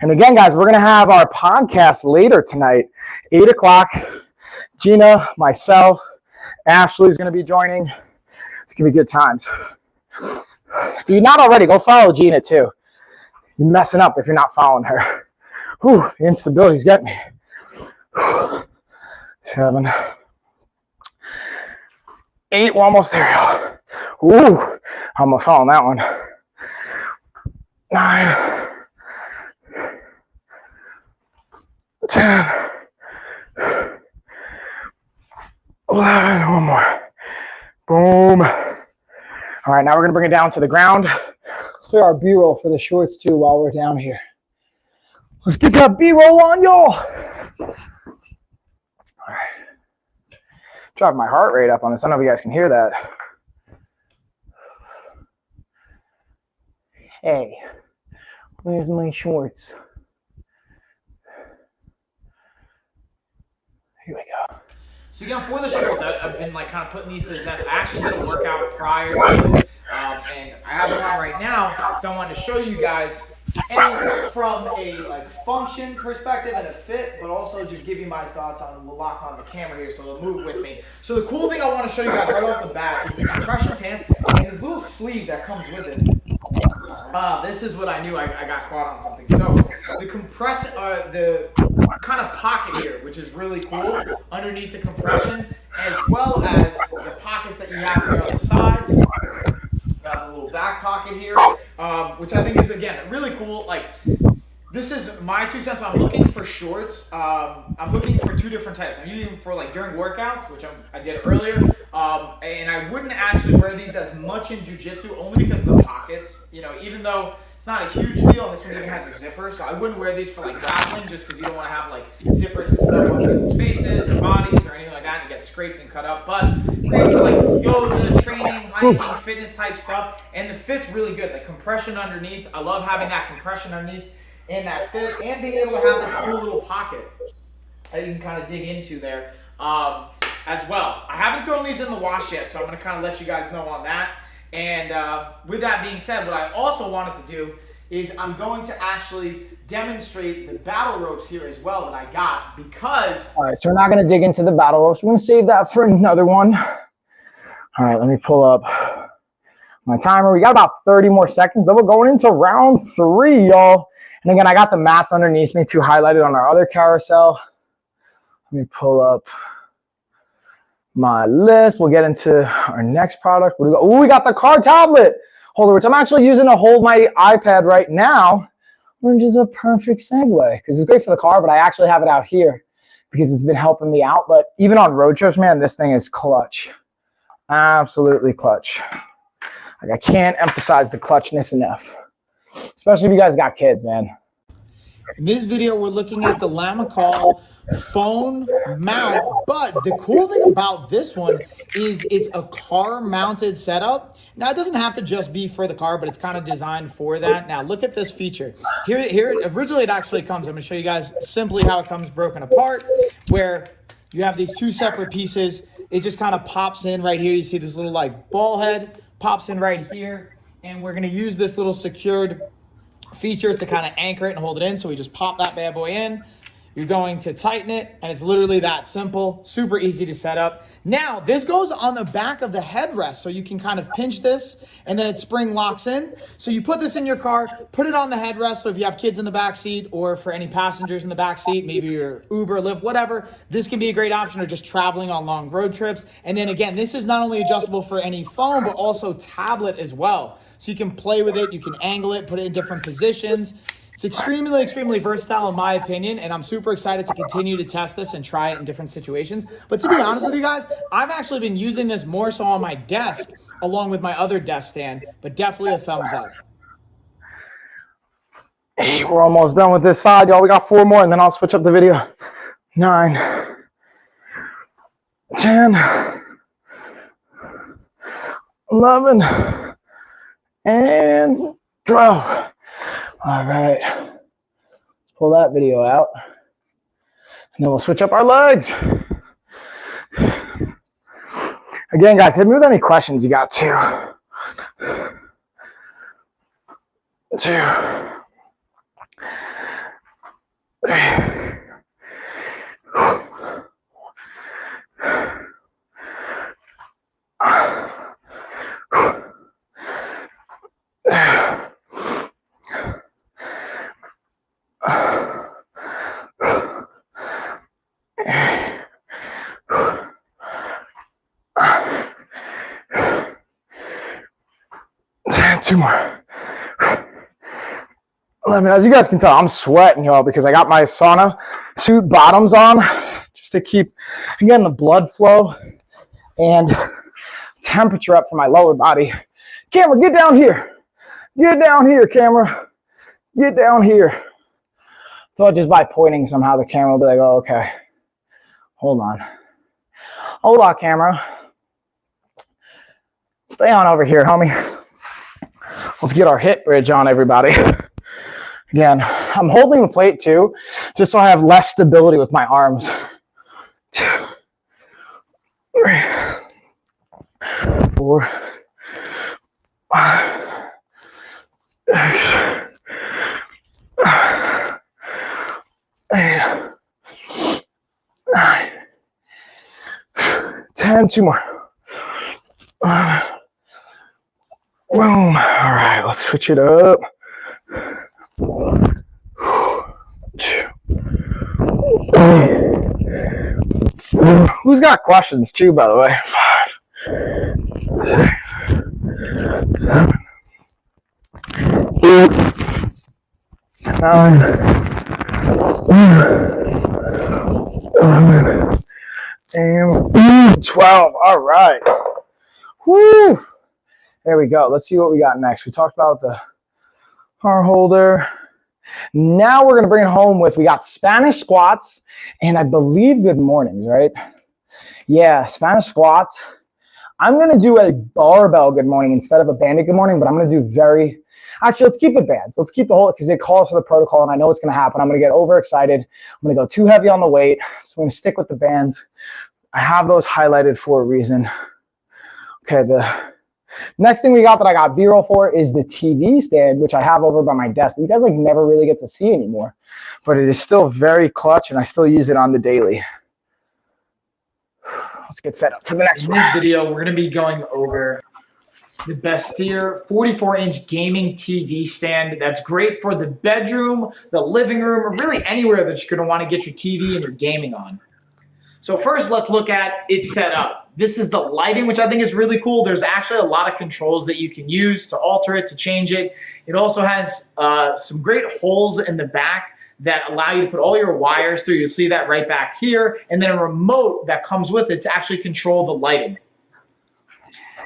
And again, guys, we're going to have our podcast later tonight, 8 o'clock. Gina, myself, Ashley's going to be joining. It's going to be good times. If you're not already, go follow Gina, too. You're messing up if you're not following her. Whew, the instability's getting me. 7. 8, we're almost there, y'all. Ooh, I'm gonna fall on that one. 9. 10. 11, one more. Boom. All right, now we're gonna bring it down to the ground. Let's play our B-roll for the shorts too while we're down here. Let's get that B-roll on, y'all. All right. Drop my heart rate up on this. I don't know if you guys can hear that. Hey, Where's my shorts? Here we go. So again, for the shorts, I've been like kind of putting these to the test. I actually did a workout prior to this, and I have it on right now, so I wanted to show you guys from a like function perspective and a fit, but also just give you my thoughts on. We'll lock on the camera here, so they'll move with me. So the cool thing I want to show you guys right off the bat is the compression pants and this little sleeve that comes with it. This is what I knew I got caught on something. So the the kind of pocket here, which is really cool, underneath the compression, as well as the pockets that you have here on the sides. Got the little back pocket here, which I think is, again, really cool. Like, this is my 2 cents. I'm looking for shorts. I'm looking for 2 different types. I'm using them for like during workouts, which I did earlier. And I wouldn't actually wear these as much in jiu-jitsu, only because of the pockets. You know, even though it's not a huge deal, and this one even has a zipper, so I wouldn't wear these for like grappling, just because you don't want to have like zippers and stuff on people's faces or bodies or anything like that and get scraped and cut up. But great for like yoga, training, hiking, fitness type stuff, and the fit's really good. The compression underneath, I love having that compression underneath and that fit, and being able to have this cool little pocket that you can kind of dig into there as well. I haven't thrown these in the wash yet, so I'm going to kind of let you guys know on that. And with that being said, what I also wanted to do is I'm going to actually demonstrate the battle ropes here as well that I got, because... All right, so we're not going to dig into the battle ropes. We're going to save that for another one. All right, let me pull up my timer. We got about 30 more seconds. Then we're going into round 3, y'all. And again, I got the mats underneath me too, highlighted on our other carousel. Let me pull up my list. We'll get into our next product. Oh, we got the car tablet holder, which I'm actually using to hold my iPad right now, which is a perfect segue because it's great for the car, but I actually have it out here because it's been helping me out. But even on road trips, man, this thing is clutch. Absolutely clutch. Like, I can't emphasize the clutchness enough, especially if you guys got kids, man. In this video, we're looking at the Lamicall phone mount, but the cool thing about this one is it's a car mounted setup. Now, it doesn't have to just be for the car, but it's kind of designed for that. Now, look at this feature. Here, originally it actually comes, I'm gonna show you guys simply how it comes broken apart, where you have these 2 separate pieces. It just kind of pops in right here. You see this little like ball head pops in right here, and we're gonna use this little secured feature to kind of anchor it and hold it in. So we just pop that bad boy in. You're going to tighten it, and it's literally that simple, super easy to set up. Now, this goes on the back of the headrest, so you can kind of pinch this, and then it spring locks in. So you put this in your car, put it on the headrest, so if you have kids in the back seat, or for any passengers in the back seat, maybe your Uber, Lyft, whatever, this can be a great option, or just traveling on long road trips. And then again, this is not only adjustable for any phone, but also tablet as well. So you can play with it, you can angle it, put it in different positions. It's extremely versatile in my opinion, and I'm super excited to continue to test this and try it in different situations. But to be honest with you guys, I've actually been using this more so on my desk along with my other desk stand, but definitely a thumbs up. Hey, we're almost done with this side, y'all. We got 4 more, and then I'll switch up the video. 9, 10, 11, and 12. All right, let's pull that video out, and then we'll switch up our legs. Again, guys, hit me with any questions you got too. 2, 3. Two more. 11. As you guys can tell, I'm sweating, y'all, because I got my sauna suit bottoms on just to keep, again, the blood flow and temperature up for my lower body. Camera, get down here. Get down here, camera. Get down here. Thought just by pointing somehow the camera will be like, oh, okay. Hold on. Hold on, camera. Stay on over here, homie. Let's get our hip bridge on, everybody. Again, I'm holding the plate too, just so I have less stability with my arms. 2, 3, 4, 5, 6, 8, 9, 10. 2 more. Boom. All right, let's switch it up. 2. Who's got questions too, by the way? 5, 6, 7, 8, 9, 11, and 12. All right. Woo. There we go. Let's see what we got next. We talked about the car holder. Now we're going to bring it home with, we got Spanish squats and I believe good mornings, right? Yeah, Spanish squats. I'm going to do a barbell good morning instead of a banded good morning, but I'm going to do actually, let's keep it bands. Let's keep the whole, because it calls for the protocol and I know what's going to happen. I'm going to get overexcited. I'm going to go too heavy on the weight. So I'm going to stick with the bands. I have those highlighted for a reason. Okay, the next thing we got that I got B-roll for is the TV stand, which I have over by my desk. You guys like never really get to see anymore, but it is still very clutch and I still use it on the daily. Let's get set up for the next one. In this video, we're going to be going over the Bestier 44-inch gaming TV stand. That's great for the bedroom, the living room, or really anywhere that you're going to want to get your TV and your gaming on. So first, let's look at it set up. This is the lighting, which I think is really cool. There's actually a lot of controls that you can use to alter it, to change it. It also has some great holes in the back that allow you to put all your wires through. You'll see that right back here. And then a remote that comes with it to actually control the lighting.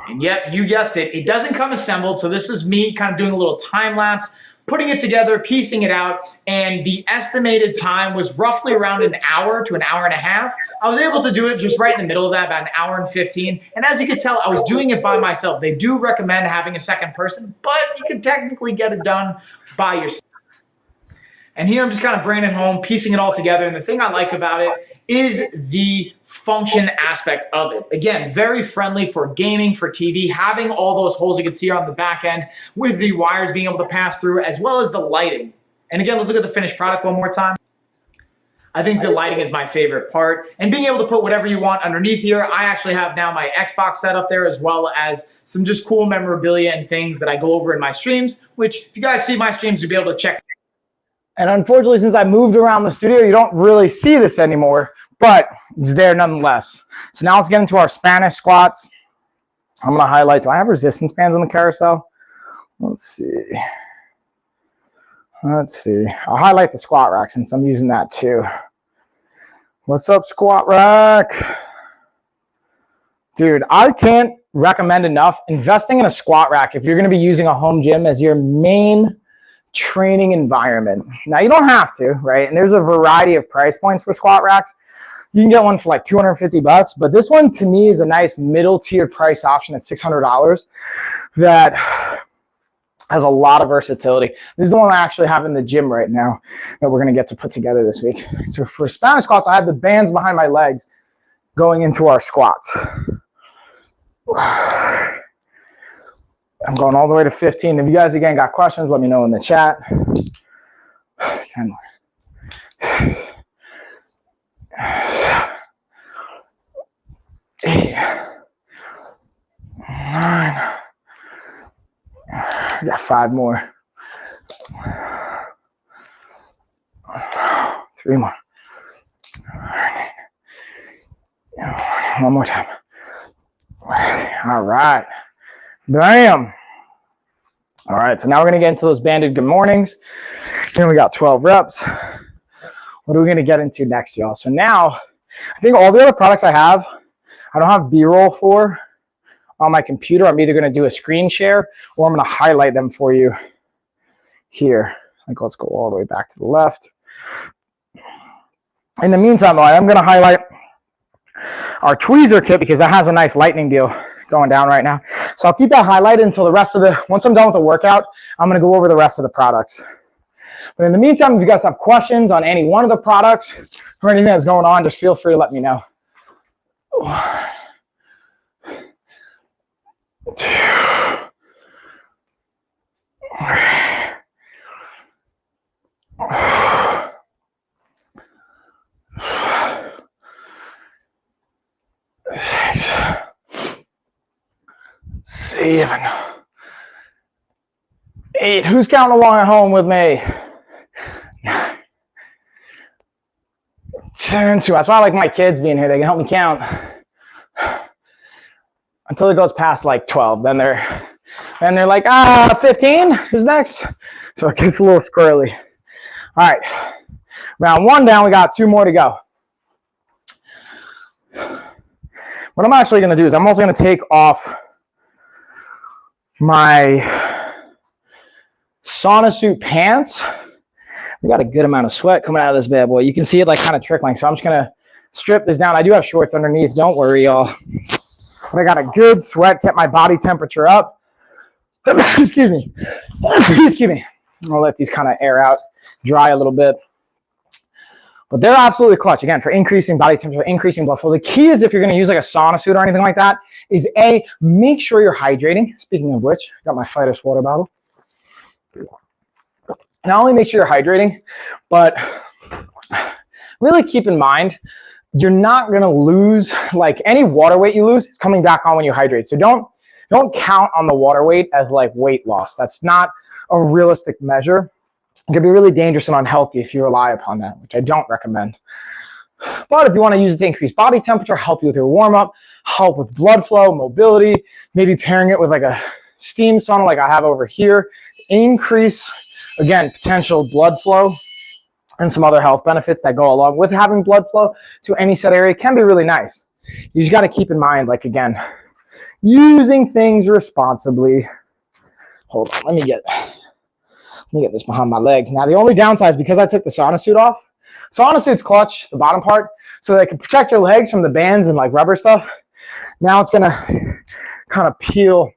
And yet, you guessed it, it doesn't come assembled. So this is me kind of doing a little time lapse, putting it together, piecing it out, and the estimated time was roughly around an hour to an hour and a half. I was able to do it just right in the middle of that, about an hour and 15. And as you can tell, I was doing it by myself. They do recommend having a second person, but you can technically get it done by yourself. And here I'm just kind of bringing it home, piecing it all together. And the thing I like about it is the function aspect of it. Again, very friendly for gaming, for TV, having all those holes you can see on the back end with the wires being able to pass through, as well as the lighting. And again, let's look at the finished product one more time. I think the lighting is my favorite part. And being able to put whatever you want underneath here. I actually have now my Xbox set up there, as well as some just cool memorabilia and things that I go over in my streams, which if you guys see my streams, you'll be able to check. And unfortunately, since I moved around the studio, you don't really see this anymore, but it's there nonetheless. So now let's get into our Spanish squats. I'm going to highlight, do I have resistance bands on the carousel? Let's see. I'll highlight the squat rack since I'm using that too. What's up, squat rack? Dude, I can't recommend enough investing in a squat rack if you're going to be using a home gym as your main training environment. Now you don't have to, right? And there's a variety of price points for squat racks. You can get one for like $250, but this one to me is a nice middle tier price option at $600 that has a lot of versatility. This is the one I actually have in the gym right now that we're going to get to put together this week. So for Spanish squats, I have the bands behind my legs going into our squats. I'm going all the way to 15. If you guys, again, got questions, let me know in the chat. 10 more. 8, 9. I got 5 more. 3 more. 1 more time. All right. Bam. All right, so now we're going to get into those banded good mornings. Then we got 12 reps. What are we going to get into next, y'all? So now, I think all the other products I have, I don't have B-roll for on my computer. I'm either going to do a screen share or I'm going to highlight them for you here. Like, let's go all the way back to the left. In the meantime, though, I am going to highlight our tweezer kit because that has a nice lightning deal going down right now. So I'll keep that highlighted until the rest of the, once I'm done with the workout, I'm going to go over the rest of the products. But in the meantime, if you guys have questions on any one of the products or anything that's going on, just feel free to let me know. Seven, 8. Who's counting along at home with me? 10, 2. That's why I like my kids being here. They can help me count until it goes past like 12. Then they're like, 15. Who's next? So it gets a little squirrely. All right, round 1 down. We got 2 more to go. What I'm actually going to do is I'm also going to take off my sauna suit pants. We got a good amount of sweat coming out of this bad boy. You can see it like kind of trickling. So I'm just going to strip this down. I do have shorts underneath. Don't worry, y'all. But I got a good sweat, kept my body temperature up. Excuse me. Excuse me. I'll let these kind of air out, dry a little bit. But they're absolutely clutch, again, for increasing body temperature, increasing blood flow. The key is if you're going to use like a sauna suit or anything like that, is A, make sure you're hydrating. Speaking of which, I got my Fighter's water bottle. Not only make sure you're hydrating, but really keep in mind, you're not going to lose, like any water weight you lose, it's coming back on when you hydrate. So don't count on the water weight as like weight loss. That's not a realistic measure. It can be really dangerous and unhealthy if you rely upon that, which I don't recommend. But if you want to use it to increase body temperature, help you with your warm-up, help with blood flow, mobility, maybe pairing it with like a steam sauna like I have over here, increase, again, potential blood flow and some other health benefits that go along with having blood flow to any set area can be really nice. You just got to keep in mind, like, again, using things responsibly. Hold on, let me get this behind my legs. Now, the only downside is because I took the sauna suit off. Sauna suit's clutch, the bottom part, so they can protect your legs from the bands and like rubber stuff. Now it's gonna kind of peel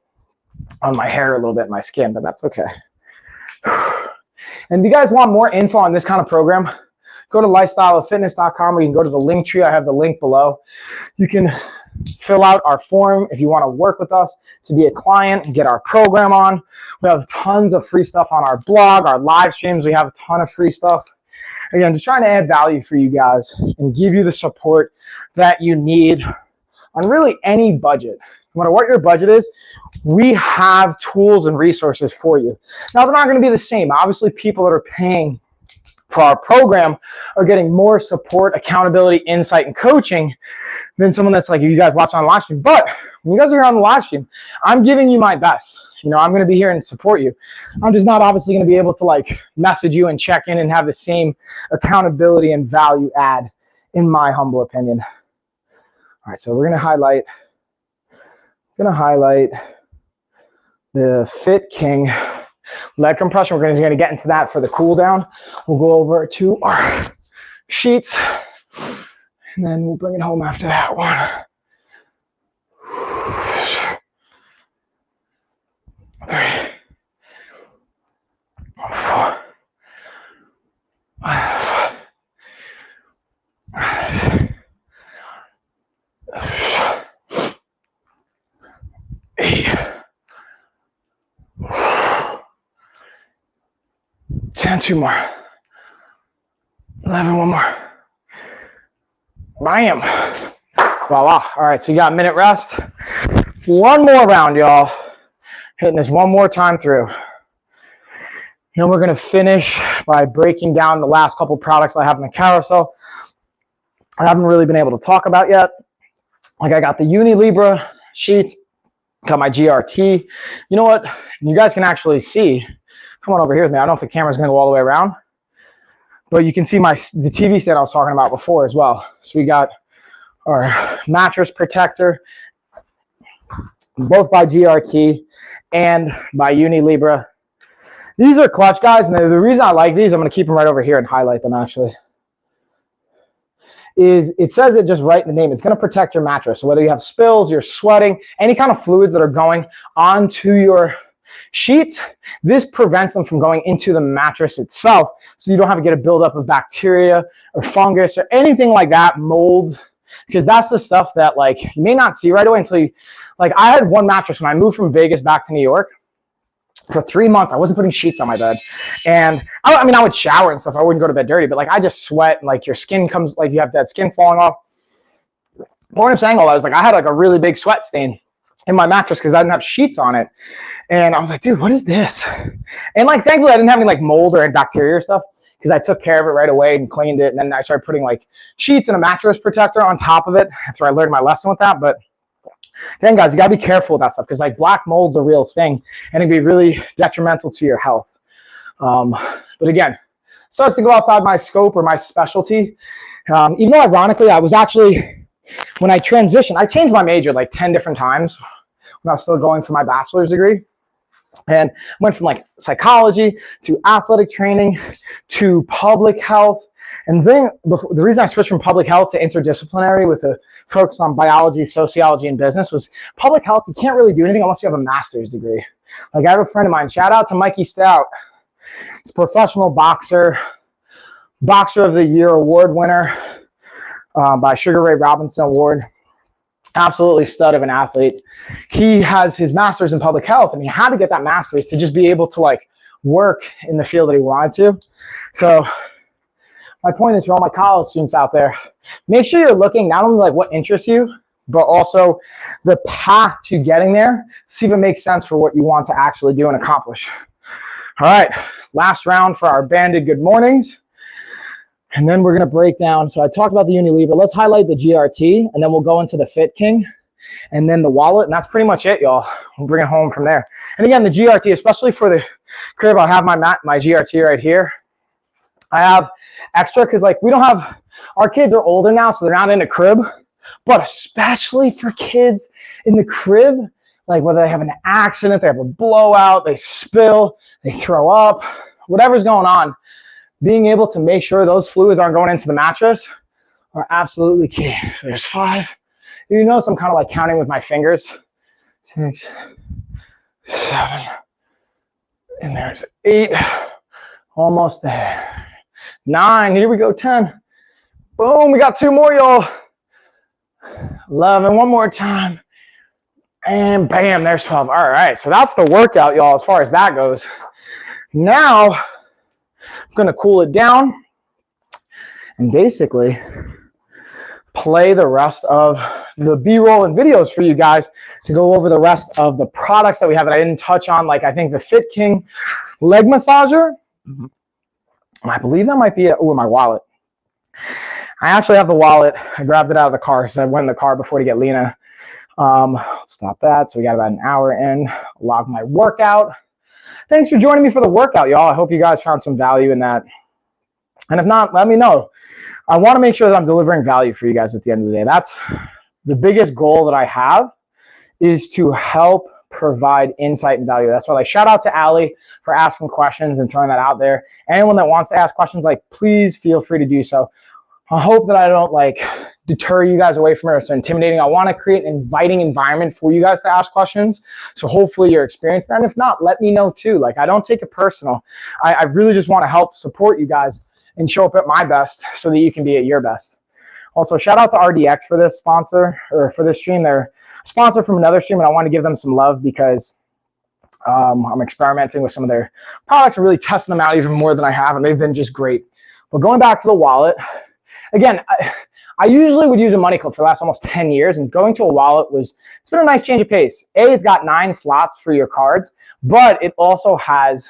on my hair a little bit, my skin, but that's okay. And if you guys want more info on this kind of program, go to lifestyleoffitness.com, or you can go to the link tree. I have the link below. You can fill out our form if you want to work with us to be a client and get our program on. We have tons of free stuff on our blog, our live streams. We have a ton of free stuff. Again, just trying to add value for you guys and give you the support that you need on really any budget. No matter what your budget is, we have tools and resources for you. Now, they're not going to be the same. Obviously, people that are paying for our program are getting more support, accountability, insight, and coaching than someone that's like you guys watch on the live stream. But when you guys are here on the live stream, I'm giving you my best. You know, I'm going to be here and support you. I'm just not obviously going to be able to like message you and check in and have the same accountability and value add, in my humble opinion. All right, so we're going to highlight the Fit King leg compression. We're going to get into that for the cool down. We'll go over to our sheets, and then we'll bring it home after that one. 3, 4, 5, 8, 10, 2 more, 11, 1 more. Bam. Voila. All right, so you got a minute rest. One more round, y'all. Hitting this one more time through. Then we're going to finish by breaking down the last couple products I have in the carousel I haven't really been able to talk about yet. Like, I got the Libra sheets, got my GRT. You know what? You guys can actually see. Come on over here with me. I don't know if the camera's going to go all the way around, but you can see the TV stand I was talking about before as well. So we got our mattress protector, both by GRT and by Libra. These are clutch, guys, and the reason I like these, I'm going to keep them right over here and highlight them actually, is it says it just right in the name. It's going to protect your mattress. So whether you have spills, you're sweating, any kind of fluids that are going onto your sheets, this prevents them from going into the mattress itself, so you don't have to get a buildup of bacteria or fungus or anything like that, mold, because that's the stuff that like you may not see right away until you, like I had one mattress when I moved from Vegas back to New York. For 3 months, I wasn't putting sheets on my bed. And I mean, I would shower and stuff. I wouldn't go to bed dirty, but like I just sweat and like your skin comes, like you have that skin falling off. Point of saying all that was like I had like a really big sweat stain in my mattress because I didn't have sheets on it. And I was like, dude, what is this? And like thankfully I didn't have any like mold or bacteria or stuff because I took care of it right away and cleaned it. And then I started putting like sheets and a mattress protector on top of it after I learned my lesson with that. But again, guys, you gotta be careful with that stuff because like black mold's a real thing and it can be really detrimental to your health. But again, starts to go outside my scope or my specialty. Even though ironically, I was actually, when I transitioned, I changed my major like 10 different times when I was still going for my bachelor's degree. And went from like psychology to athletic training to public health. And then the reason I switched from public health to interdisciplinary with a focus on biology, sociology, and business was public health. You can't really do anything unless you have a master's degree. Like I have a friend of mine, shout out to Mikey Stout. He's a professional boxer, Boxer of the Year award winner by Sugar Ray Robinson Award. Absolutely stud of an athlete. He has his master's in public health and he had to get that master's to just be able to like work in the field that he wanted to. So my point is for all my college students out there, make sure you're looking not only like what interests you, but also the path to getting there. See if it makes sense for what you want to actually do and accomplish. All right, last round for our banded good mornings. And then we're gonna break down. So I talked about the Unilever. Let's highlight the GRT and then we'll go into the Fit King and then the wallet. And that's pretty much it, y'all. We'll bring it home from there. And again, the GRT, especially for the crib, I have my GRT right here. I have extra because like we don't have, our kids are older now, so they're not in a crib, but especially for kids in the crib, like whether they have an accident, they have a blowout, they spill, they throw up, whatever's going on, being able to make sure those fluids aren't going into the mattress are absolutely key. So there's 5. You notice I'm kind of like counting with my fingers. 6, 7, and there's 8, almost there. 9, here we go, 10. Boom, we got 2 more, y'all. 11, one more time. And bam, there's 12. All right, so that's the workout, y'all, as far as that goes. Now, I'm gonna cool it down and basically play the rest of the B-roll and videos for you guys to go over the rest of the products that we have that I didn't touch on, like I think the Fit King leg massager. I believe that might be it. Oh, my wallet. I actually have the wallet. I grabbed it out of the car because I went in the car before to get Lena. Let's stop that. So we got about an hour in. Log my workout. Thanks for joining me for the workout, y'all. I hope you guys found some value in that. And if not, let me know. I want to make sure that I'm delivering value for you guys at the end of the day. That's the biggest goal that I have, is to help provide insight and value. That's why, like, shout out to Allie for asking questions and throwing that out there. Anyone that wants to ask questions, like, please feel free to do so. I hope that I don't like deter you guys away from it or it's intimidating. I want to create an inviting environment for you guys to ask questions. So hopefully you're experiencing that. And if not, let me know too. Like, I don't take it personal. I really just want to help support you guys and show up at my best so that you can be at your best. Also, shout out to RDX for this sponsor, or for this stream. They're a sponsor from another stream, and I want to give them some love because I'm experimenting with some of their products and really testing them out even more than I have, and they've been just great. But going back to the wallet, again, I usually would use a money clip for the last almost 10 years, and going to a wallet it's been a nice change of pace. It's got 9 slots for your cards, but it also has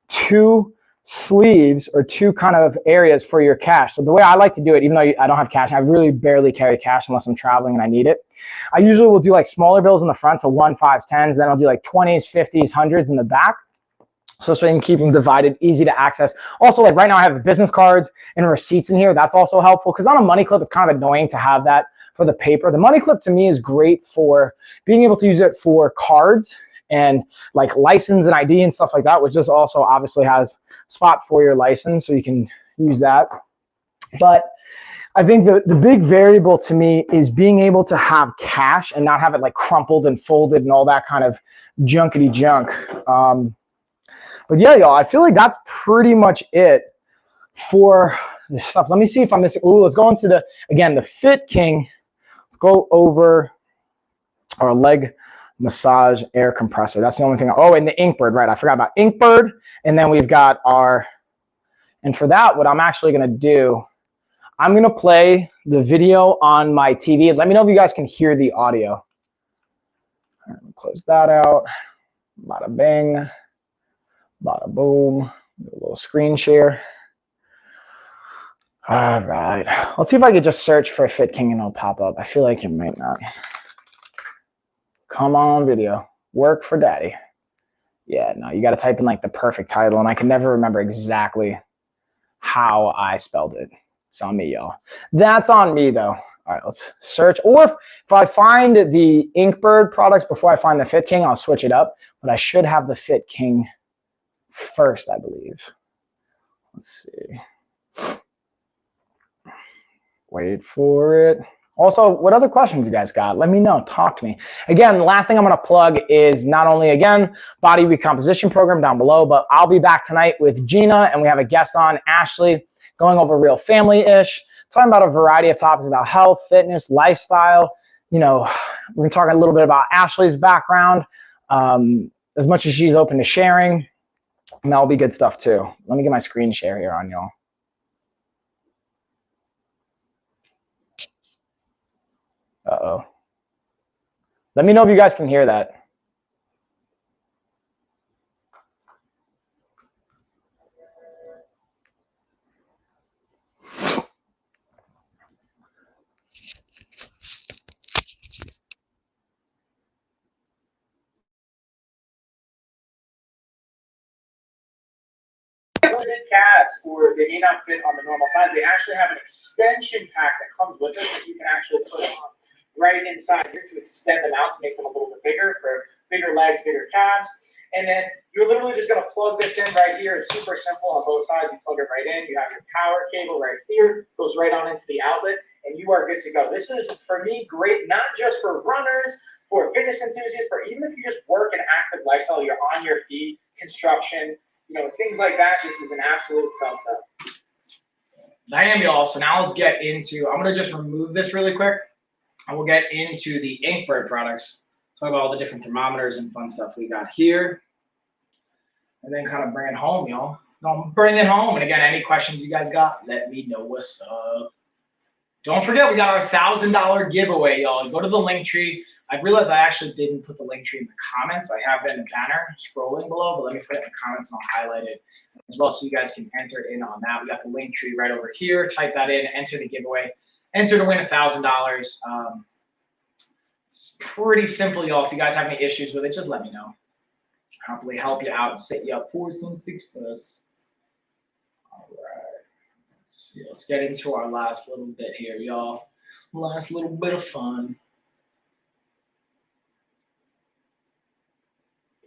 2 sleeves or 2 kind of areas for your cash. So the way I like to do it, even though I don't have cash, I really barely carry cash unless I'm traveling and I need it. I usually will do like smaller bills in the front, so 1s, 5s, 10s, then I'll do like 20s, 50s, 100s in the back. So I can keep them divided, easy to access. Also, like right now I have business cards and receipts in here. That's also helpful because on a money clip, it's kind of annoying to have that for the paper. The money clip to me is great for being able to use it for cards and like license and ID and stuff like that, which just also obviously has a spot for your license, so you can use that. But I think the big variable to me is being able to have cash and not have it like crumpled and folded and all that kind of junkety junk. But yeah, y'all, I feel like that's pretty much it for this stuff. Let me see if I'm missing. Ooh, let's go into the Fit King. Let's go over our leg massage air compressor. That's the only thing. Oh, and the Inkbird, right? I forgot about Inkbird. And then we've got and for that, what I'm actually gonna do, I'm gonna play the video on my TV. Let me know if you guys can hear the audio. All right, close that out. Bada bing, bada boom. Do a little screen share. All right, let's see if I could just search for Fit King and it'll pop up. I feel like it might not. Come on, video. Work for daddy. Yeah, no, you got to type in like the perfect title, and I can never remember exactly how I spelled it. It's on me, y'all. That's on me, though. All right, let's search. Or if I find the Inkbird products before I find the Fit King, I'll switch it up. But I should have the Fit King first, I believe. Let's see. Wait for it. Also, what other questions you guys got? Let me know. Talk to me. Again, the last thing I'm going to plug is not only, again, body recomposition program down below, but I'll be back tonight with Gina, and we have a guest on, Ashley, going over real family-ish, talking about a variety of topics about health, fitness, lifestyle. You know, we're going to talk a little bit about Ashley's background, as much as she's open to sharing, and that'll be good stuff too. Let me get my screen share here on y'all. Uh-oh. Let me know if you guys can hear that. Calves, or they may not fit on the normal size, they actually have an extension pack that comes with it that you can actually put on right inside here to extend them out to make them a little bit bigger for bigger legs, bigger calves. And then you're literally just going to plug this in right here. It's super simple on both sides. You plug it right in. You have your power cable right here, goes right on into the outlet, and you are good to go. This is, for me, great, not just for runners, for fitness enthusiasts, but even if you just work an active lifestyle, you're on your feet, construction, you know, things like that. This is an absolute thumbs up. I am, y'all. So now let's get into, I'm going to just remove this really quick, and we'll get into the Inkbird products. Talk about all the different thermometers and fun stuff we got here. And then kind of bring it home, y'all. Don't bring it home. And again, any questions you guys got, let me know what's up. Don't forget, we got our $1,000 giveaway, y'all. Go to the link tree. I realized I actually didn't put the link tree in the comments. I have that in the banner scrolling below, but let me put it in the comments and I'll highlight it as well so you guys can enter in on that. We got the link tree right over here. Type that in, enter the giveaway, enter to win $1,000. It's pretty simple, y'all. If you guys have any issues with it, just let me know. I'll happily help you out and set you up for some success. All right. Let's see. Let's get into our last little bit here, y'all. Last little bit of fun.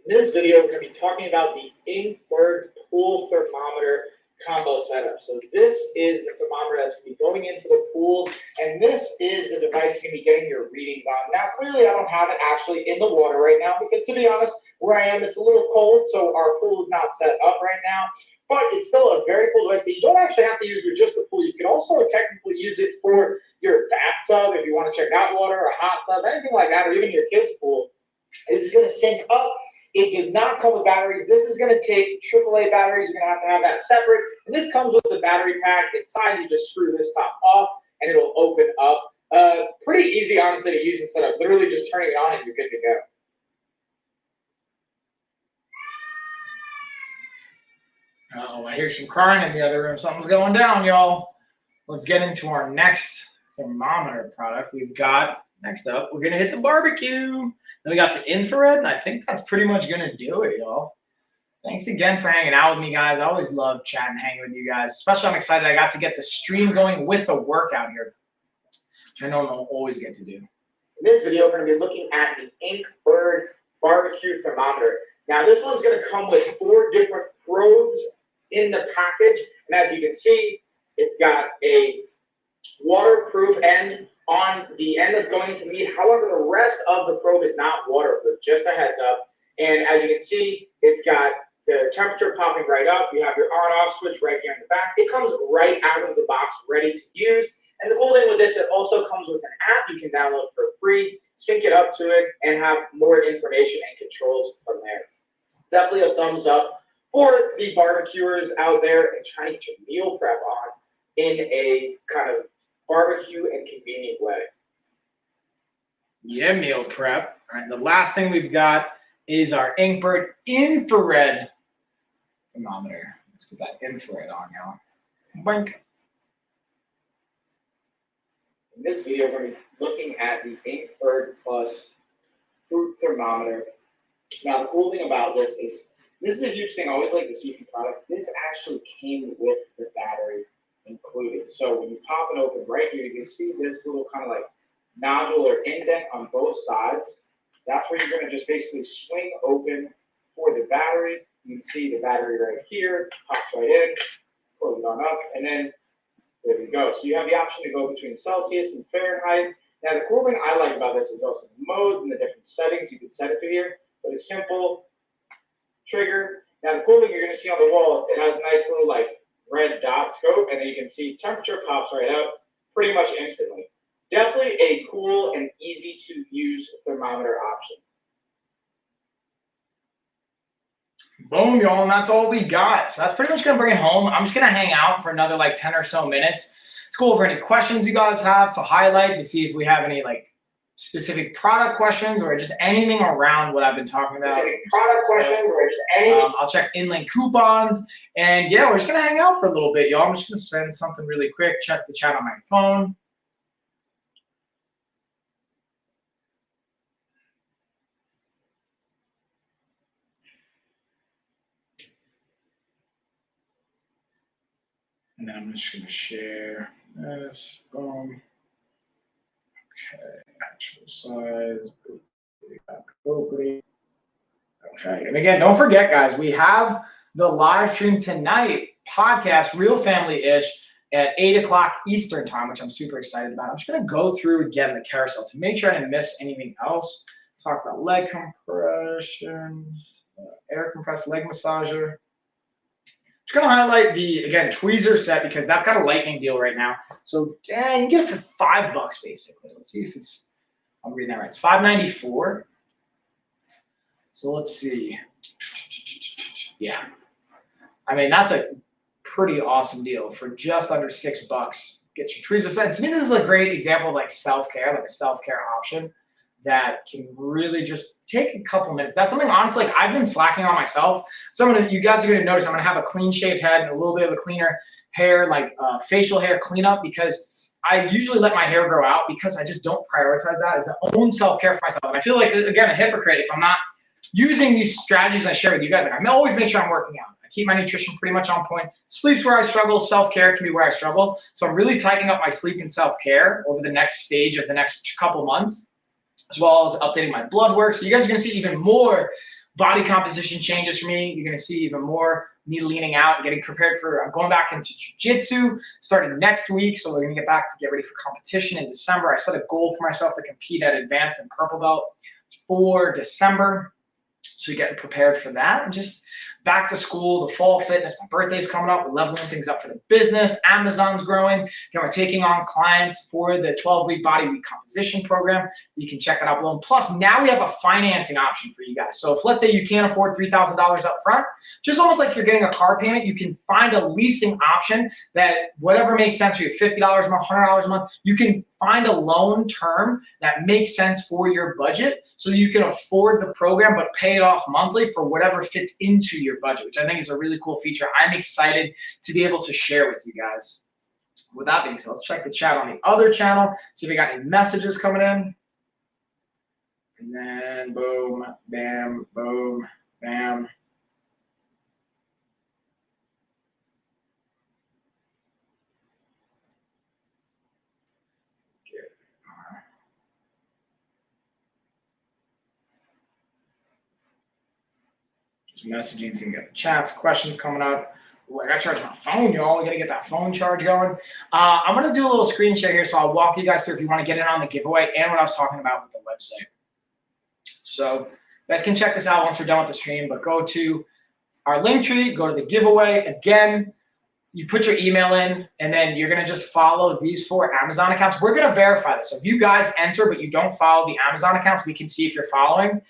In this video, we're going to be talking about the Inkbird pool thermometer combo setup. So this is the thermometer that's going to be going into the pool, and this is the device you're going to be getting your readings on. Now, clearly, I don't have it actually in the water right now because, to be honest, where I am, it's a little cold, so our pool is not set up right now. But it's still a very cool device that you don't actually have to use with just the pool. You can also technically use it for your bathtub if you want to check out water, or a hot tub, anything like that, or even your kids' pool. This is going to sync up. It does not come with batteries. This is going to take AAA batteries. You're going to have that separate. And this comes with the battery pack inside. You just screw this top off, and it'll open up. Pretty easy, honestly, to use instead of literally just turning it on, and you're good to go. Uh-oh, I hear some crying in the other room. Something's going down, y'all. Let's get into our next thermometer product. We've got, next up, we're going to hit the barbecue. Then we got the infrared, and I think that's pretty much going to do it, y'all. Thanks again for hanging out with me, guys. I always love chatting and hanging with you guys. Especially, I'm excited I got to get the stream going with the workout here, which I know I don't always get to do. In this video, we're going to be looking at the Inkbird barbecue thermometer. Now, this one's going to come with 4 different probes in the package. And as you can see, it's got a waterproof end on the end that's going into meat. However, the rest of the probe is not waterproof, just a heads up. And as you can see, it's got the temperature popping right up. You have your on-off switch right here in the back. It comes right out of the box, ready to use. And the cool thing with this, it also comes with an app you can download for free, sync it up to it, and have more information and controls from there. Definitely a thumbs up for the barbecuers out there and trying to get your meal prep on in a kind of barbecue and convenient way. Yeah, meal prep. All right, the last thing we've got is our Inkbird infrared thermometer. Let's get that infrared on, y'all. Boink. In this video, we're going to be looking at the Inkbird Plus fruit thermometer. Now, the cool thing about this is a huge thing I always like to see from products. This actually came with the battery included. So when you pop it open right here, you can see this little kind of like nodule or indent on both sides. That's where you're going to just basically swing open for the battery. You can see the battery right here, pops right in, close it on up, and then there we go. So you have the option to go between Celsius and Fahrenheit. Now, the cool thing I like about this is also the modes and the different settings you can set it to here. But a simple trigger. Now, the cool thing you're going to see on the wall, it has a nice little like red dot scope, and then you can see temperature pops right out pretty much instantly. Definitely a cool and easy to use thermometer option. Boom, y'all, and that's all we got. So that's pretty much going to bring it home. I'm just going to hang out for another like 10 or so minutes. Let's go over any questions you guys have to highlight to see if we have any like specific product questions or just anything around what I've been talking about. Product questions or just anything. I'll check inlink coupons. And yeah, we're just going to hang out for a little bit, y'all. I'm just going to send something really quick. Check the chat on my phone. And then I'm just going to share this. Boom. Okay, actual size. Okay, and again, don't forget, guys, we have the live stream tonight, podcast, Real Family-ish, at 8 o'clock Eastern time, which I'm super excited about. I'm just going to go through again the carousel to make sure I didn't miss anything else. Talk about leg compression, air compressed leg massager. Just going to highlight the, again, tweezer set because that's got a lightning deal right now. So, dang, you get it for $5 basically. Let's see if it's, I'm reading that right. It's $5.94. So let's see. Yeah. I mean, that's a pretty awesome deal for just under $6. Get your tweezer set. To me, this is a great example of like self-care, like a self-care option that can really just take a couple minutes. That's something, honestly, like I've been slacking on myself. So you guys are going to notice I'm going to have a clean shaved head and a little bit of a cleaner hair, like facial hair cleanup, because I usually let my hair grow out because I just don't prioritize that as my own self-care for myself. And I feel like, again, a hypocrite if I'm not using these strategies I share with you guys. Like, I always make sure I'm working out. I keep my nutrition pretty much on point. Sleep's where I struggle. Self-care can be where I struggle. So I'm really tightening up my sleep and self-care over the next stage of the next couple months, as well as updating my blood work. So you guys are going to see even more body composition changes for me. You're going to see even more me leaning out and getting prepared for, I'm going back into jiu-jitsu starting next week. So we're going to get back to get ready for competition in December. I set a goal for myself to compete at advanced and purple belt for December. So you're getting prepared for that, and just back to school, the fall fitness. My birthday's coming up. We're leveling things up for the business. Amazon's growing. Again, we're taking on clients for the 12-week body recomposition program. You can check that out below. And plus, now we have a financing option for you guys. So if, let's say, you can't afford $3,000 up front, just almost like you're getting a car payment, you can find a leasing option that whatever makes sense for you, $50 a month, $100 a month, you can find a loan term that makes sense for your budget so you can afford the program but pay it off monthly for whatever fits into your budget, which I think is a really cool feature. I'm excited to be able to share with you guys. With that being said, let's check the chat on the other channel, see if we got any messages coming in. And then boom, bam, boom, bam. Messaging, so you can get the chats, questions coming up. Ooh, I gotta charge my phone, y'all. We gotta get that phone charge going. I'm gonna do a little screen share here, so I'll walk you guys through if you want to get in on the giveaway and what I was talking about with the website. So you guys can check this out once we're done with the stream, but go to our link tree, go to the giveaway. Again, you put your email in, and then you're gonna just follow these 4 Amazon accounts. We're gonna verify this. So if you guys enter, but you don't follow the Amazon accounts, we can see if you're following.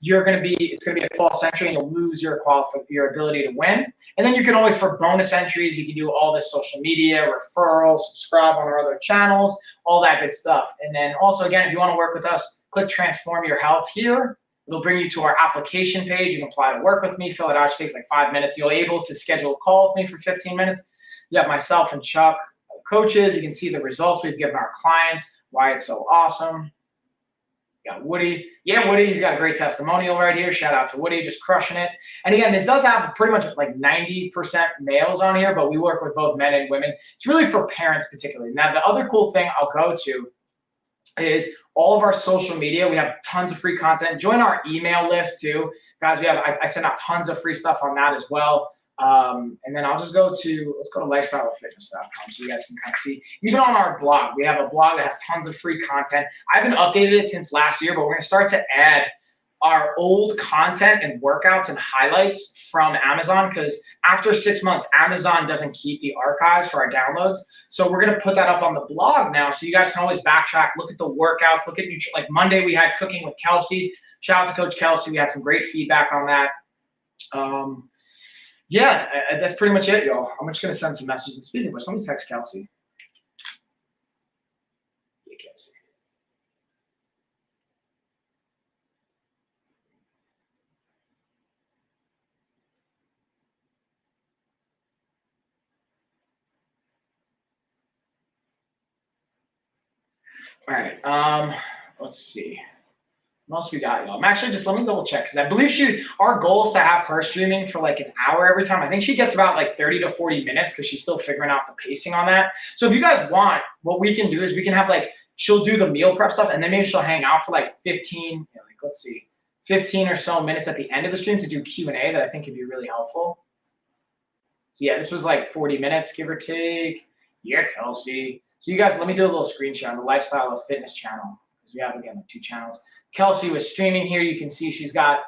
It's gonna be a false entry, and you'll lose your ability to win. And then you can always, for bonus entries, you can do all this social media, referrals, subscribe on our other channels, all that good stuff. And then also, again, if you wanna work with us, click Transform Your Health here. It'll bring you to our application page. You can apply to work with me, fill it out. It takes like 5 minutes. You'll be able to schedule a call with me for 15 minutes. You have myself and Chuck, coaches. You can see the results we've given our clients, why it's so awesome. You got Woody. Yeah, Woody, he's got a great testimonial right here. Shout out to Woody, just crushing it. And again, this does have pretty much like 90% males on here, but we work with both men and women. It's really for parents particularly. Now, the other cool thing I'll go to is all of our social media. We have tons of free content. Join our email list too. Guys, I send out tons of free stuff on that as well. And then I'll just let's go to lifestyleofitness.com so you guys can kind of see. Even on our blog, we have a blog that has tons of free content. I haven't updated it since last year, but we're gonna start to add our old content and workouts and highlights from Amazon, because after 6 months, Amazon doesn't keep the archives for our downloads. So we're gonna put that up on the blog now, so you guys can always backtrack, look at the workouts, look at like Monday we had Cooking with Kelsey. Shout out to Coach Kelsey. We had some great feedback on that. Yeah, that's pretty much it, y'all. I'm just gonna send some messages. And speaking of which, let me text Kelsey. Yeah, Kelsey. All right. Let's see. What else we got, y'all? I'm actually let me double check, because I believe our goal is to have her streaming for like an hour every time. I think she gets about like 30 to 40 minutes because she's still figuring out the pacing on that. So if you guys want, what we can do is we can have she'll do the meal prep stuff, and then maybe she'll hang out for like 15 or so minutes at the end of the stream to do Q&A that I think could be really helpful. So yeah, this was like 40 minutes, give or take. Yeah, Kelsey. So you guys, let me do a little screen share on the Lifestyle of Fitness channel, because we have, again, like 2 channels. Kelsey was streaming here. You can see she's got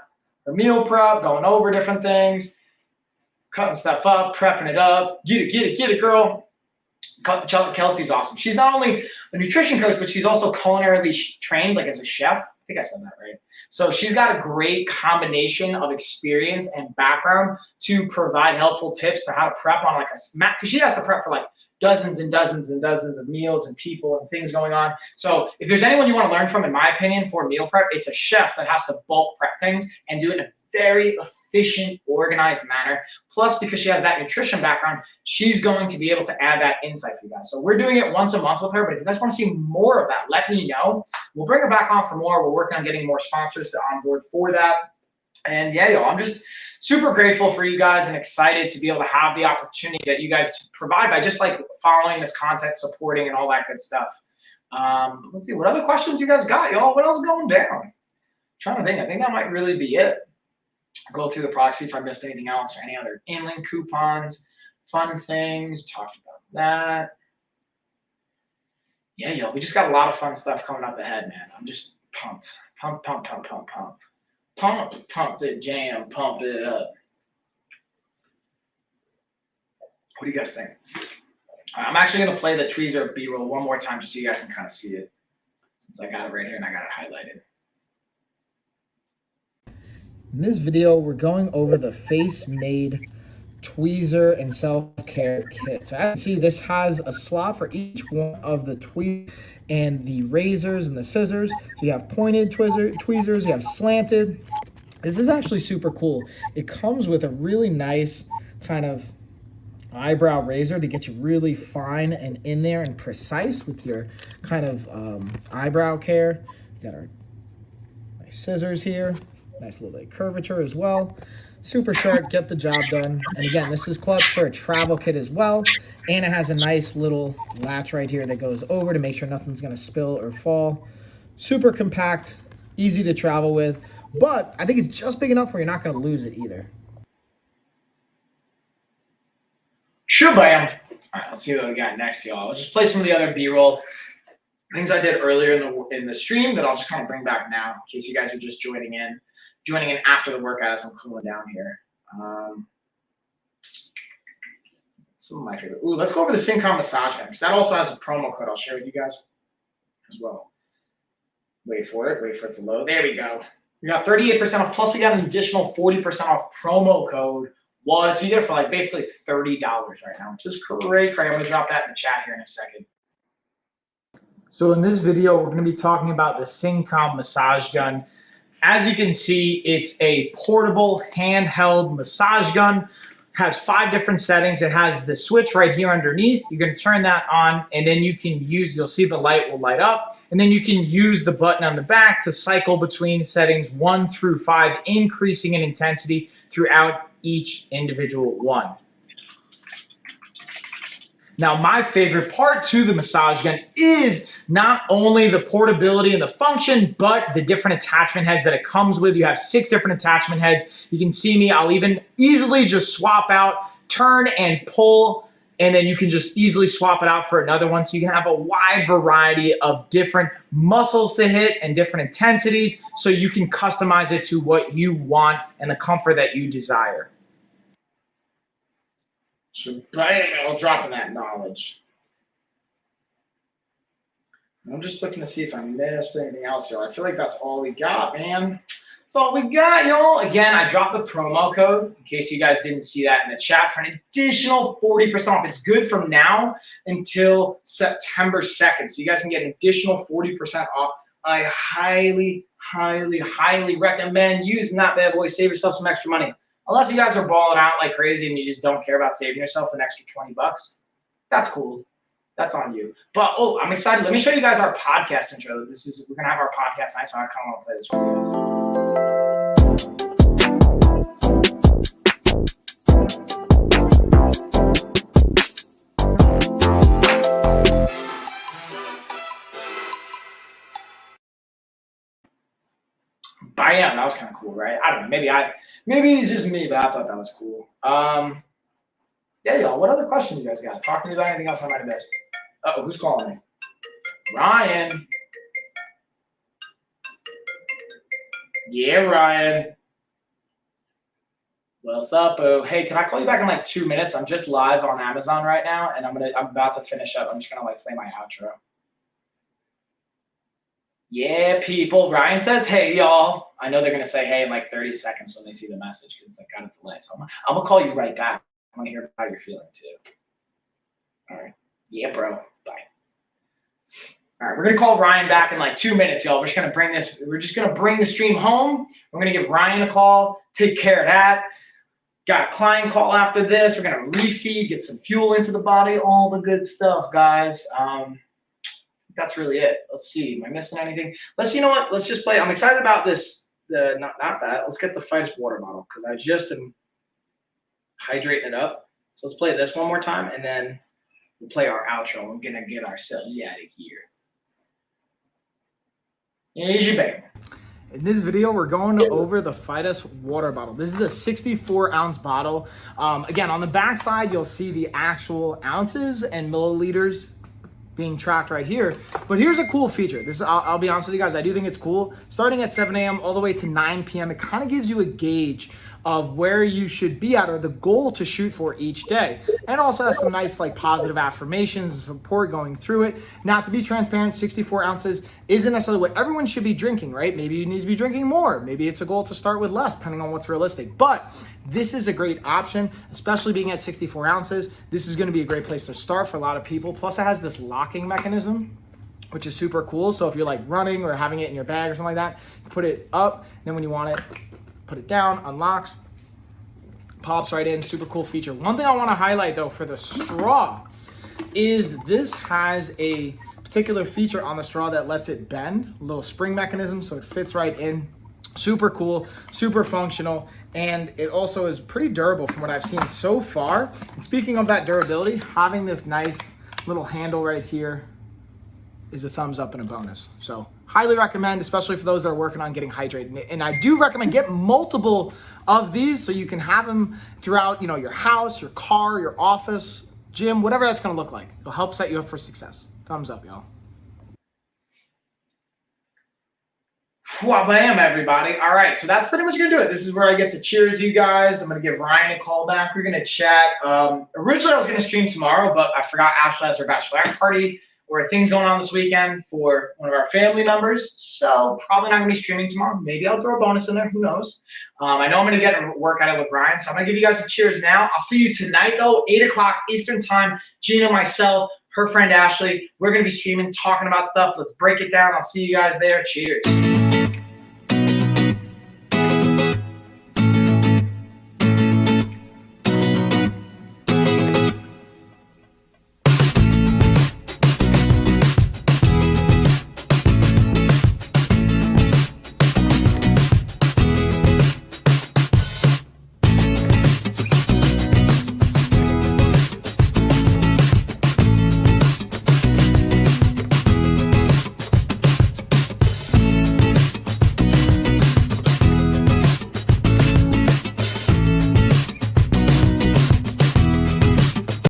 her meal prep, going over different things, cutting stuff up, prepping it up. Get it, girl. Kelsey's awesome. She's not only a nutrition coach, but she's also culinarily trained, like as a chef. I think I said that right. So she's got a great combination of experience and background to provide helpful tips to how to prep on like a smack, because she has to prep for like dozens and dozens and dozens of meals and people and things going on. So if there's anyone you want to learn from, in my opinion, for meal prep, it's a chef that has to bulk prep things and do it in a very efficient, organized manner. Plus, because she has that nutrition background, she's going to be able to add that insight for you guys. So we're doing it once a month with her, but if you guys want to see more of that, let me know. We'll bring her back on for more. We're working on getting more sponsors to onboard for that. And yeah, yo, I'm just super grateful for you guys and excited to be able to have the opportunity that you guys provide by just like following this content, supporting, and all that good stuff. Let's see, what other questions you guys got, y'all? What else is going down? I'm trying to think. I think that might really be it. Go through the product, see if I missed anything else or any other in-link coupons, fun things, talked about that. Yeah, yo, we just got a lot of fun stuff coming up ahead, man. I'm just pumped. Pump the jam, pump it up. What do you guys think? I'm actually going to play the tweezer B-roll one more time just so you guys can kind of see it, since I got it right here and I got it highlighted. In this video, we're going over the face-made tweezer and self-care kit. So as you can see, this has a slot for each one of the tweezers and the razors and the scissors. So you have pointed tweezers, you have slanted. This is actually super cool. It comes with a really nice kind of eyebrow razor to get you really fine and in there and precise with your kind of eyebrow care. We got our nice scissors here. Nice little bit of curvature as well. Super sharp, get the job done. And again, this is clutch for a travel kit as well. And it has a nice little latch right here that goes over to make sure nothing's gonna spill or fall. Super compact, easy to travel with, but I think it's just big enough where you're not gonna lose it either. Shabam. All right, let's see what we got next, y'all. I'll just play some of the other B-roll things I did earlier in the stream that I'll just kind of bring back now in case you guys are just joining in after the workout as I'm cooling down here. Some of my favorite. Ooh, let's go over the Syncom massage gun because that also has a promo code I'll share with you guys as well. Wait for it to load. There we go. We got 38% off, plus we got an additional 40% off promo code. Well, it's either for like basically $30 right now, which is great. I'm going to drop that in the chat here in a second. So in this video, we're going to be talking about the Syncom massage gun. As you can see, it's a portable handheld massage gun. Has 5 different settings. It has the switch right here underneath. You're going to turn that on, and then you can you'll see the light will light up, and then you can use the button on the back to cycle between settings 1 through 5, increasing in intensity throughout each individual one. Now, my favorite part to the massage gun is not only the portability and the function, but the different attachment heads that it comes with. You have 6 different attachment heads. You can see me. I'll even easily just swap out, turn and pull, and then you can just easily swap it out for another one. So you can have a wide variety of different muscles to hit and different intensities, so you can customize it to what you want and the comfort that you desire. So bam, I'll drop in that knowledge. I'm just looking to see if I missed anything else, y'all. I feel like that's all we got, man. That's all we got, y'all. Again, I dropped the promo code in case you guys didn't see that in the chat for an additional 40% off. It's good from now until September 2nd. So you guys can get an additional 40% off. I highly, highly, highly recommend using that bad boy. Save yourself some extra money. Unless you guys are balling out like crazy and you just don't care about saving yourself an extra 20 bucks, that's cool. That's on you. But, oh, I'm excited. Let me show you guys our podcast intro. We're going to have our podcast night, so I kind of want to play this for you Bam, that was kind of cool, right? I don't know. Maybe it's just me, but I thought that was cool. Yeah, y'all. What other questions you guys got? Talk to me about anything else I might have missed. Uh-oh, who's calling me? Ryan. Yeah, Ryan. What's up, boo? Hey, can I call you back in like 2 minutes? I'm just live on Amazon right now, and I'm about to finish up. I'm just gonna like play my outro. Yeah, people. Ryan says, hey, y'all. I know they're going to say, hey, in like 30 seconds when they see the message because it's like got a delay. So I'm going to call you right back. I want to hear how you're feeling too. All right. Yeah, bro. Bye. All right. We're going to call Ryan back in like 2 minutes, y'all. We're just going to bring the stream home. We're going to give Ryan a call, take care of that. Got a client call after this. We're going to refeed, get some fuel into the body, all the good stuff, guys. That's really it. Let's see. Am I missing anything? You know what? Let's just play. I'm excited about this. Not that. Let's get the Fighters water bottle because I just am hydrating it up. So let's play this one more time and then we'll play our outro. We're gonna get ourselves out of here. Here's your baby. In this video, we're going over the Fighters water bottle. This is a 64-ounce bottle. Again, on the back side, you'll see the actual ounces and milliliters being tracked right here. But here's a cool feature. I'll be honest with you guys, I do think it's cool. Starting at 7 a.m. all the way to 9 p.m., it kind of gives you a gauge of where you should be at or the goal to shoot for each day. And also has some nice like positive affirmations and support going through it. Now, to be transparent, 64 ounces isn't necessarily what everyone should be drinking, right? Maybe you need to be drinking more. Maybe it's a goal to start with less, depending on what's realistic. But this is a great option, especially being at 64 ounces. This is gonna be a great place to start for a lot of people. Plus it has this locking mechanism, which is super cool. So if you're like running or having it in your bag or something like that, you put it up, then when you want it, put it down, unlocks, pops right in, super cool feature. One thing I wanna highlight though for the straw is this has a particular feature on the straw that lets it bend, a little spring mechanism, so it fits right in. Super cool, super functional, and it also is pretty durable from what I've seen so far. And speaking of that durability, having this nice little handle right here is a thumbs up and a bonus. So highly recommend, especially for those that are working on getting hydrated. And I do recommend get multiple of these so you can have them throughout, you know, your house, your car, your office, gym, whatever that's going to look like. It'll help set you up for success. Thumbs up, y'all. Well, bam, everybody. All right, so that's pretty much going to do it. This is where I get to cheers you guys. I'm going to give Ryan a call back. We're going to chat. Originally, I was going to stream tomorrow, but I forgot Ashley has her bachelorette party or things going on this weekend for one of our family members. So probably not going to be streaming tomorrow. Maybe I'll throw a bonus in there. Who knows? I know I'm going to get a workout out with Ryan, so I'm going to give you guys a cheers now. I'll see you tonight, though, 8 o'clock Eastern time. Gina, myself, her friend Ashley, we're going to be streaming, talking about stuff. Let's break it down. I'll see you guys there. Cheers.